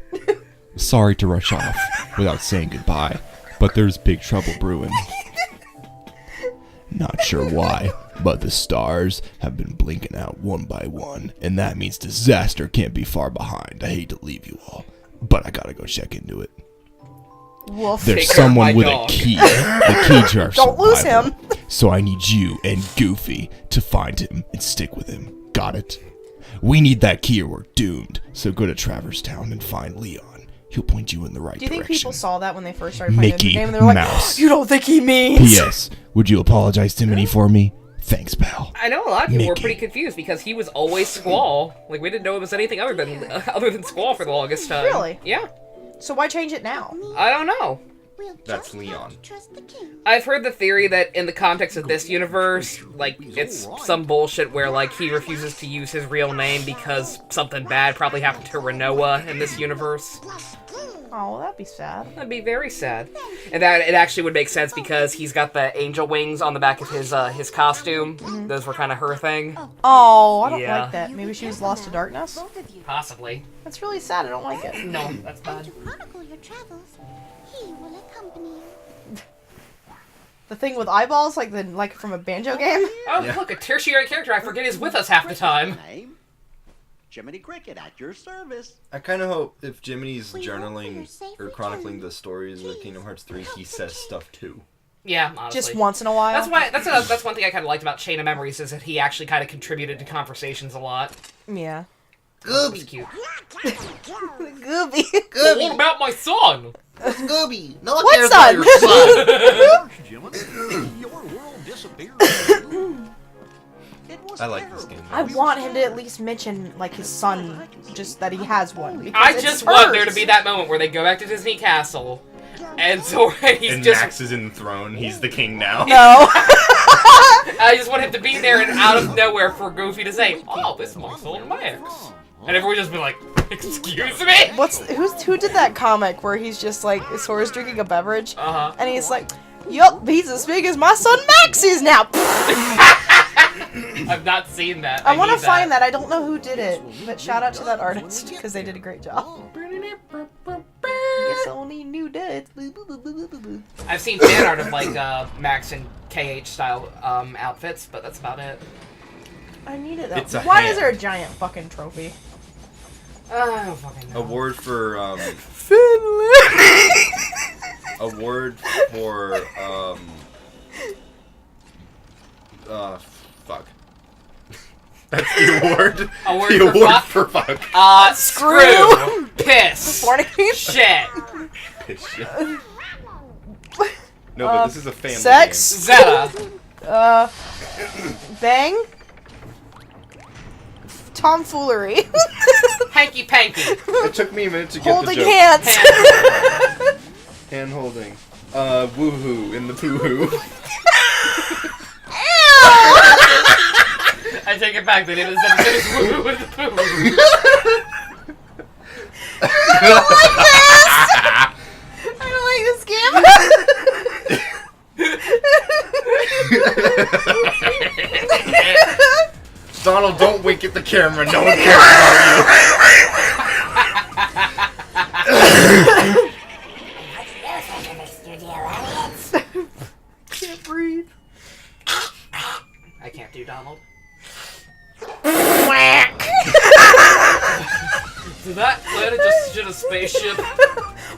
Speaker 11: Sorry to rush off without saying goodbye, but there's big trouble brewing. Not sure why, but the stars have been blinking out one by one, and that means disaster can't be far behind. I hate to leave you all, but I gotta go check into it.
Speaker 3: Wolf.
Speaker 11: There's
Speaker 2: Take care of my
Speaker 11: someone with
Speaker 2: dog.
Speaker 11: a key. The key to our
Speaker 3: Don't lose
Speaker 11: survival.
Speaker 3: him.
Speaker 11: So I need you and Goofy to find him and stick with him. Got it? We need that key or we're doomed. So go to Traverse Town and find Leon. He'll point you in the right
Speaker 3: Do you think
Speaker 11: direction.
Speaker 3: people saw that when they first started playing the
Speaker 11: Mickey
Speaker 3: game and they were like,
Speaker 11: Mouse.
Speaker 3: you don't think he means?
Speaker 11: P.S. Would you apologize to Minnie for me? Thanks, pal.
Speaker 2: I know a lot of people were
Speaker 11: Mickey.
Speaker 2: pretty confused because he was always Squall. Like, we didn't know it was anything other than Squall for the longest time.
Speaker 3: Really?
Speaker 2: Yeah.
Speaker 3: So why change it now?
Speaker 2: I don't know.
Speaker 1: That's Leon.
Speaker 2: I've heard the theory that in the context of this universe, like, it's some bullshit where, like, he refuses to use his real name because something bad probably happened to Renoa in this universe.
Speaker 3: Oh, well, that'd be sad.
Speaker 2: That'd be very sad. And that it actually would make sense because he's got the angel wings on the back of his costume. Those were kind of her thing.
Speaker 3: Oh, I don't
Speaker 2: Yeah.
Speaker 3: like that. Maybe she was lost to darkness?
Speaker 2: Possibly.
Speaker 3: That's really sad. I don't like it.
Speaker 2: No, that's bad.
Speaker 10: Chronicle your travels. He will accompany you.
Speaker 3: The thing with eyeballs, like from a banjo game?
Speaker 2: Oh,
Speaker 1: Yeah.
Speaker 2: look, a tertiary character I forget is with us half the time.
Speaker 7: Name? Jiminy Cricket at your service.
Speaker 1: I kind of hope if Jiminy's journaling or chronicling the stories of Kingdom Hearts 3, he says stuff too.
Speaker 2: Yeah, honestly.
Speaker 3: Just once in a while?
Speaker 2: That's one thing I kind of liked about Chain of Memories is that he actually kind of contributed to conversations a lot.
Speaker 3: Yeah.
Speaker 2: It's cute.
Speaker 3: Gooby.
Speaker 2: What about my son?
Speaker 5: Scooby, no one
Speaker 3: What
Speaker 5: cares about your son.
Speaker 7: Jiminy, your world disappeared. It was
Speaker 1: I like this game.
Speaker 3: I want him to at least mention, like, his son, just that he has one. Because
Speaker 2: I
Speaker 3: it's
Speaker 2: just want there to
Speaker 3: hers.
Speaker 2: be that moment where they go back to Disney Castle, and Sora, he's
Speaker 1: And
Speaker 2: just...
Speaker 1: Max is enthroned. He's the king now.
Speaker 3: No.
Speaker 2: I just want him to be there and out of nowhere for Goofy to say, "Oh, this is my son Max," and everyone just be like, "Excuse me."
Speaker 3: Who did that comic where he's just like Sora's drinking a beverage
Speaker 2: Uh-huh.
Speaker 3: and he's like, "Yup, he's as big as my son Max is now."
Speaker 2: I've not seen that.
Speaker 3: I want to
Speaker 2: need
Speaker 3: find that. I don't know who did it, but shout out to that artist because they did a great job. Guess only knew that.
Speaker 2: I've seen fan art of like Max and KH style outfits, but that's about it.
Speaker 3: I need it.
Speaker 1: It's a
Speaker 3: Why
Speaker 1: hand.
Speaker 3: is there a giant fucking trophy?
Speaker 2: I don't fucking know.
Speaker 1: Award for
Speaker 3: Finland.
Speaker 1: award for fuck. That's the award.
Speaker 2: Award
Speaker 1: the
Speaker 2: for
Speaker 1: award
Speaker 2: fuck?
Speaker 1: for fuck.
Speaker 2: Screw, piss,
Speaker 3: Fornicate.
Speaker 2: shit,
Speaker 1: Piss shit. No, but this is a family
Speaker 3: sex.
Speaker 2: Zeta,
Speaker 3: Bang. Tomfoolery.
Speaker 2: hanky panky,
Speaker 1: game. It took me a minute to get
Speaker 3: Holding
Speaker 1: the joke.
Speaker 3: hands.
Speaker 1: Hand holding. Woohoo in the poo-hoo.
Speaker 2: I take it back. They didn't say woo with the poo.
Speaker 3: I don't like this game.
Speaker 1: Donald, don't wink at the camera. No one cares about you.
Speaker 3: Can't breathe.
Speaker 2: I can't do Donald. Did that planet just shit a spaceship?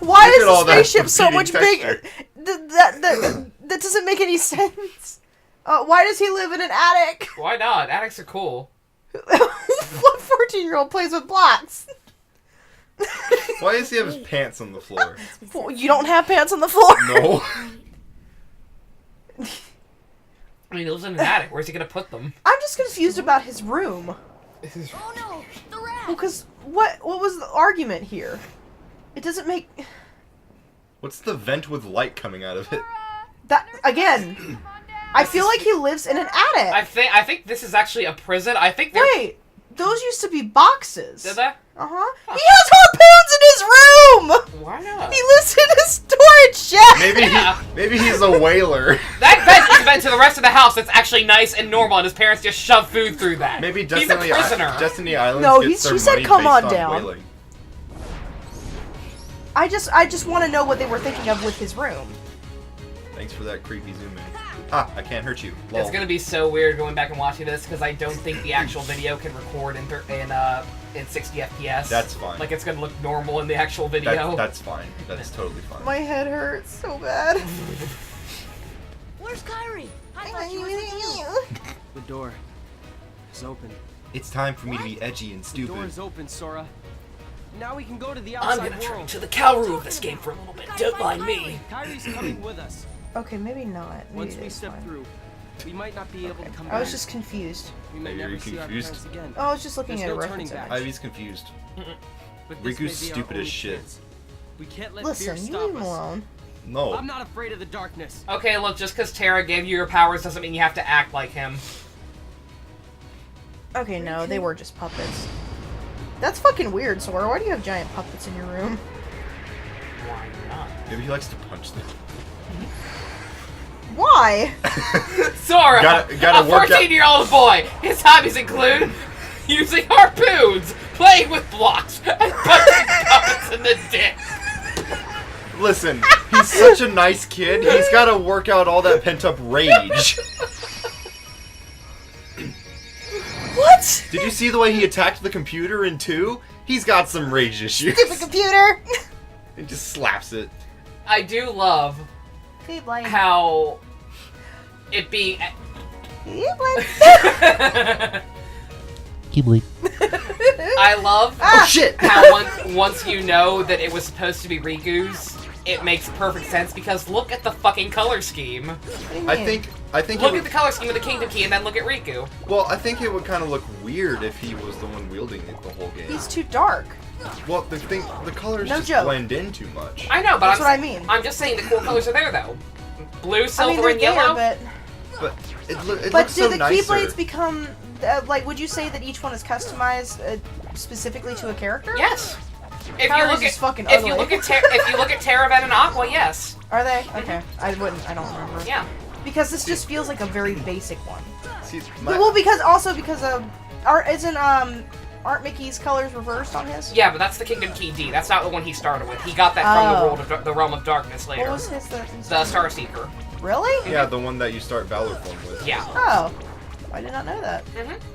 Speaker 3: Why
Speaker 1: Look
Speaker 3: is
Speaker 1: at all
Speaker 3: the
Speaker 1: that
Speaker 3: spaceship so much
Speaker 1: repeating
Speaker 3: bigger?
Speaker 1: texture.
Speaker 3: That doesn't make any sense. Why does he live in an attic?
Speaker 2: Why not? Attics are cool.
Speaker 3: What 14-year-old plays with blocks?
Speaker 1: Why does he have his pants on the floor?
Speaker 3: Well, you don't have pants on the floor?
Speaker 1: No.
Speaker 2: I mean, he lives in an attic. Where's he gonna put them?
Speaker 3: I'm just confused about his room.
Speaker 10: Oh no, the rat!
Speaker 3: Well, because what was the argument here? It doesn't make...
Speaker 1: What's the vent with light coming out of it?
Speaker 3: That, again, I feel like he lives in an attic.
Speaker 2: I think this is actually a prison. I think they're...
Speaker 3: Wait, those used to be boxes.
Speaker 2: Did they?
Speaker 3: Uh-huh. He has harpoons in his room!
Speaker 2: Why not?
Speaker 3: He lives in a storage shed!
Speaker 1: Maybe he's a whaler.
Speaker 2: That vent is a vent to the rest of the house that's actually nice and normal, and his parents just shove food through that.
Speaker 1: Maybe
Speaker 2: he's a prisoner.
Speaker 1: Destiny Islands
Speaker 3: No,
Speaker 1: gets their
Speaker 3: she said
Speaker 1: money
Speaker 3: come
Speaker 1: based
Speaker 3: on down.
Speaker 1: whaling.
Speaker 3: I just want to know what they were thinking of with his room.
Speaker 1: Thanks for that creepy zoom in. Ah, I can't hurt you. Lol.
Speaker 2: It's gonna be so weird going back and watching this because I don't think the actual video can record in 60 FPS.
Speaker 1: That's fine.
Speaker 2: Like it's gonna look normal in the actual video.
Speaker 1: That's fine. That's totally fine.
Speaker 3: My head hurts so bad.
Speaker 9: Where's Kyrie? I thought she was with you.
Speaker 6: The door is open.
Speaker 1: It's time for me to be edgy and
Speaker 6: The
Speaker 1: stupid.
Speaker 6: door is open, Sora. Now we can go to the
Speaker 2: I'm
Speaker 6: outside
Speaker 2: gonna turn
Speaker 6: world.
Speaker 2: into the Calru of this game for a little bit. Don't mind me.
Speaker 6: Kyrie's coming with us.
Speaker 3: Okay, maybe not. Maybe
Speaker 6: Once we
Speaker 3: that's
Speaker 6: step
Speaker 3: fine.
Speaker 6: through, we might not be able to come back.
Speaker 3: I was just confused.
Speaker 6: We may
Speaker 1: Are
Speaker 6: never
Speaker 1: you
Speaker 6: see our
Speaker 1: confused?
Speaker 6: parents again.
Speaker 3: Oh, I was just looking
Speaker 6: There's
Speaker 3: at a
Speaker 6: no turning
Speaker 3: reference.
Speaker 6: back.
Speaker 1: Ivy's confused.
Speaker 6: But this may
Speaker 1: Riku's
Speaker 6: be our
Speaker 1: stupid as
Speaker 6: only
Speaker 1: shit.
Speaker 6: chance. We can't let
Speaker 3: Listen,
Speaker 6: fear
Speaker 3: you
Speaker 6: stop
Speaker 3: leave him
Speaker 6: us.
Speaker 3: alone.
Speaker 1: No.
Speaker 6: I'm not afraid of the darkness.
Speaker 2: Okay, look, just because Terra gave you your powers doesn't mean you have to act like him.
Speaker 3: Okay, no, they were just puppets. That's fucking weird, Sora. Why do you have giant puppets in your room?
Speaker 2: Why not?
Speaker 1: Maybe he likes to punch them.
Speaker 3: Why?
Speaker 2: Sora,
Speaker 1: Gotta
Speaker 2: a
Speaker 1: work out-
Speaker 2: 14-year-old boy. His hobbies include using harpoons, playing with blocks, and punching puppets in the dick.
Speaker 1: Listen, he's such a nice kid. He's got to work out all that pent-up rage.
Speaker 3: What?
Speaker 1: Did you see the way he attacked the computer in 2? He's got some rage issues.
Speaker 3: Stupid computer!
Speaker 1: He just slaps it.
Speaker 2: I do love
Speaker 3: Keyblade.
Speaker 2: how it being...
Speaker 3: Keyblade.
Speaker 2: I love
Speaker 1: Oh shit!
Speaker 2: how once you know that it was supposed to be Riku's, it makes perfect sense because look at the fucking color scheme.
Speaker 1: I think
Speaker 2: Look
Speaker 1: it
Speaker 2: at the color scheme of the Kingdom Key and then look at Riku.
Speaker 1: Well, I think it would kind of look weird if he was the one wielding it the whole game.
Speaker 3: He's too dark.
Speaker 1: Well, the colors
Speaker 3: No
Speaker 1: just
Speaker 3: joke.
Speaker 1: blend in too much.
Speaker 2: I know, but
Speaker 3: That's what I mean.
Speaker 2: I'm just saying the cool colors are there though. Blue,
Speaker 3: I mean,
Speaker 2: silver,
Speaker 3: they're
Speaker 2: and yellow.
Speaker 3: there,
Speaker 1: But it
Speaker 3: but
Speaker 1: looks
Speaker 3: do
Speaker 1: so
Speaker 3: the
Speaker 1: nicer.
Speaker 3: Keyblades become... like, would you say that each one is customized specifically to a character?
Speaker 2: Yes. If you
Speaker 3: Kyrie's
Speaker 2: look
Speaker 3: is
Speaker 2: at
Speaker 3: fucking
Speaker 2: if you
Speaker 3: ugly.
Speaker 2: look at if you look at Terraven and Aqua, yes.
Speaker 3: Are they? Okay. I don't remember.
Speaker 2: Yeah.
Speaker 3: Because this just feels like a very basic one.
Speaker 1: See,
Speaker 3: Well, because aren't Mickey's colors reversed on his?
Speaker 2: Yeah, but that's the Kingdom Key D. That's not the one he started with. He got that from the Realm of Darkness later.
Speaker 3: What was his?
Speaker 2: The Star Seeker.
Speaker 3: Really?
Speaker 1: yeah, the one that you start Valor form with.
Speaker 2: Yeah.
Speaker 3: Oh. I did not know that.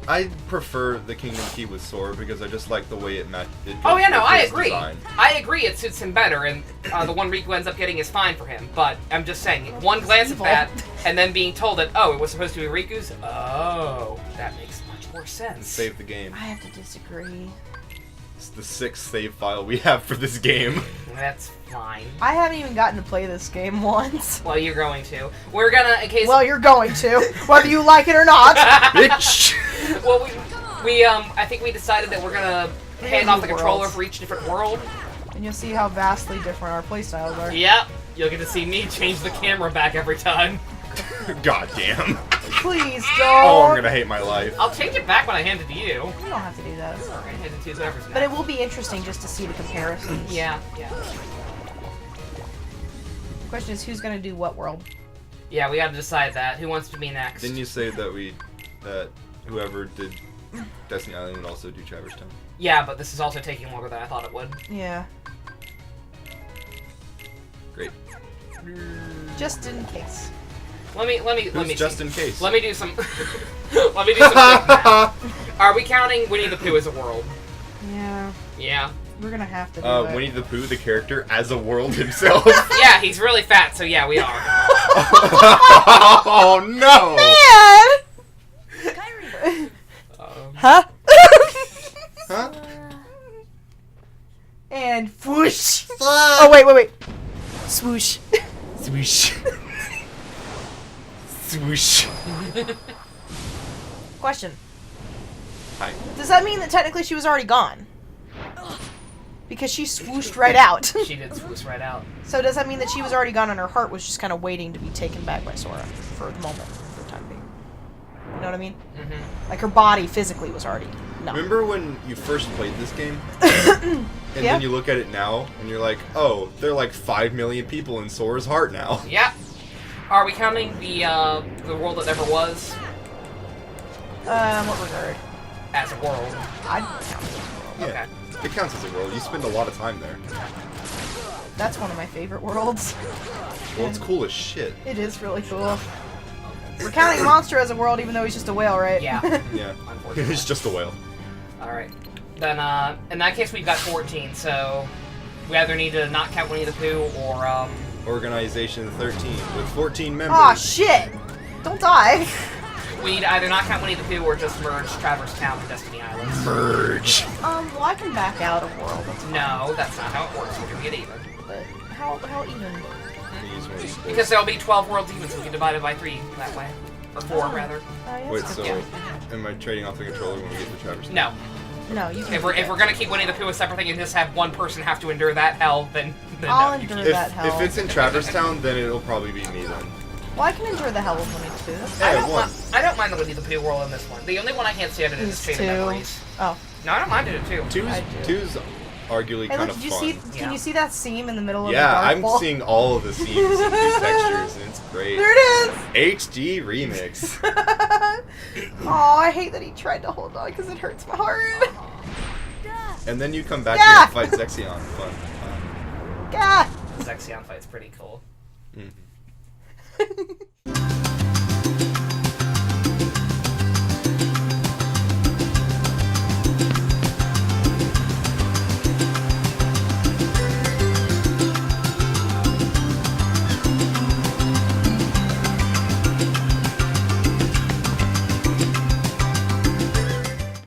Speaker 1: I prefer the Kingdom Key with Sora because I just like the way it matches.
Speaker 2: Oh yeah, no, I agree. I agree. It suits him better, and the one Riku ends up getting is fine for him. But I'm just saying, one glance
Speaker 3: evil.
Speaker 2: at that, and then being told that it was supposed to be Riku's. Oh, that makes much more sense.
Speaker 1: Save the game.
Speaker 3: I have to disagree.
Speaker 1: It's the 6th save file we have for this game.
Speaker 2: That's fine.
Speaker 3: I haven't even gotten to play this game once.
Speaker 2: Well, you're going to. We're gonna, in case.
Speaker 3: Well, you're going to, whether you like it or not.
Speaker 1: Bitch!
Speaker 2: Well, I think we decided that we're gonna hand off the controller
Speaker 3: worlds.
Speaker 2: for each different world.
Speaker 3: And you'll see how vastly different our playstyles are.
Speaker 2: Yep. You'll get to see me change the camera back every time.
Speaker 1: God damn.
Speaker 3: Please don't.
Speaker 1: Oh, I'm gonna hate my life.
Speaker 2: I'll change it back when I hand it to you.
Speaker 3: You don't have to do that.
Speaker 2: Or hand it to whoever's
Speaker 3: But it will be interesting just to see the comparisons.
Speaker 2: Yeah.
Speaker 3: The question is, who's gonna do what world?
Speaker 2: Yeah, we gotta decide that. Who wants to be next?
Speaker 1: Didn't you say that whoever did Destiny Island would also do Traverse Town?
Speaker 2: Yeah, but this is also taking longer than I thought it would.
Speaker 3: Yeah.
Speaker 1: Great.
Speaker 3: Just in case.
Speaker 2: Let me
Speaker 1: just
Speaker 2: see.
Speaker 1: in case?
Speaker 2: Let me do some. Let me do some quick math. Are we counting Winnie the Pooh as a world?
Speaker 3: Yeah.
Speaker 2: Yeah.
Speaker 3: We're gonna have to do it.
Speaker 1: Winnie the Pooh, the character, as a world himself.
Speaker 2: Yeah, he's really fat, so yeah, we are.
Speaker 1: Oh no!
Speaker 3: Man!
Speaker 9: Kyrie,
Speaker 3: Huh?
Speaker 1: Huh?
Speaker 3: And whoosh. Oh wait. Swoosh.
Speaker 1: Swoosh. Swoosh.
Speaker 3: Question.
Speaker 1: Hi.
Speaker 3: Does that mean that technically she was already gone? Because she swooshed right out.
Speaker 2: She did swoosh right out.
Speaker 3: So does that mean that she was already gone and her heart was just kind of waiting to be taken back by Sora for the moment, for the time being? You know what I mean?
Speaker 2: Mm-hmm.
Speaker 3: Like her body physically was already no.
Speaker 1: Remember when you first played this game? And
Speaker 3: Yeah.
Speaker 1: then you look at it now, and you're like, oh, there are like 5 million people in Sora's heart now.
Speaker 2: Yep. Are we counting the world that never was
Speaker 3: What regard?
Speaker 2: as a world?
Speaker 3: I'd count it as a world.
Speaker 1: Yeah.
Speaker 2: Okay.
Speaker 1: It counts as a world. You spend a lot of time there.
Speaker 3: That's one of my favorite worlds.
Speaker 1: Well, it's cool as shit.
Speaker 3: It is really cool. We're counting Monster as a world even though he's just a whale, right?
Speaker 2: Yeah.
Speaker 1: Yeah.
Speaker 2: Unfortunately.
Speaker 1: It's just a whale.
Speaker 2: Alright. Then, in that case, we've got 14, so we either need to not count Winnie the Pooh or,
Speaker 1: Organization 13 with 14 members.
Speaker 3: Aw, shit! Don't die!
Speaker 2: we need to either not count Winnie the Pooh or just merge Traverse Town and Destiny Islands.
Speaker 1: Merge.
Speaker 3: Well, I can back out of world. That's fine.
Speaker 2: No, that's not how it works. We can get even.
Speaker 3: But how even?
Speaker 2: Because there'll be 12 worlds even, so we can divide it by 3 that way. Or 4, rather.
Speaker 3: Yeah,
Speaker 1: Wait,
Speaker 3: that's
Speaker 1: so
Speaker 3: good.
Speaker 1: am I trading off the controller when we get to Traverse?
Speaker 2: No.
Speaker 3: No, you can.
Speaker 2: If we're gonna keep Winnie the Pooh a separate thing and just have one person have to endure that hell, then
Speaker 3: I'll
Speaker 2: no, you
Speaker 3: endure
Speaker 2: can't.
Speaker 3: that hell.
Speaker 1: If it's in Traverse Town, then it'll probably be me then.
Speaker 3: Well, I can endure the hell of Winnie the Pooh.
Speaker 1: Yeah,
Speaker 2: I don't mind the Winnie the Pooh world in this one. The only one I can't stand it in is Chain of Memories.
Speaker 3: Oh.
Speaker 2: No, I don't mind it too.
Speaker 1: Two's arguably
Speaker 3: Hey,
Speaker 1: kind
Speaker 3: look,
Speaker 1: of
Speaker 3: did you
Speaker 1: fun.
Speaker 3: see? Can you see that seam in the middle of
Speaker 1: Yeah,
Speaker 3: the dark
Speaker 1: I'm
Speaker 3: ball?
Speaker 1: seeing all of the scenes in these textures, and it's great.
Speaker 3: There it is!
Speaker 1: HD remix.
Speaker 3: Oh, I hate that he tried to hold on because it hurts my heart.
Speaker 1: And then you come back
Speaker 3: Yeah.
Speaker 1: here and fight Zexion. Fun.
Speaker 3: God.
Speaker 2: The Zexion fight's pretty cool.
Speaker 1: Mhm.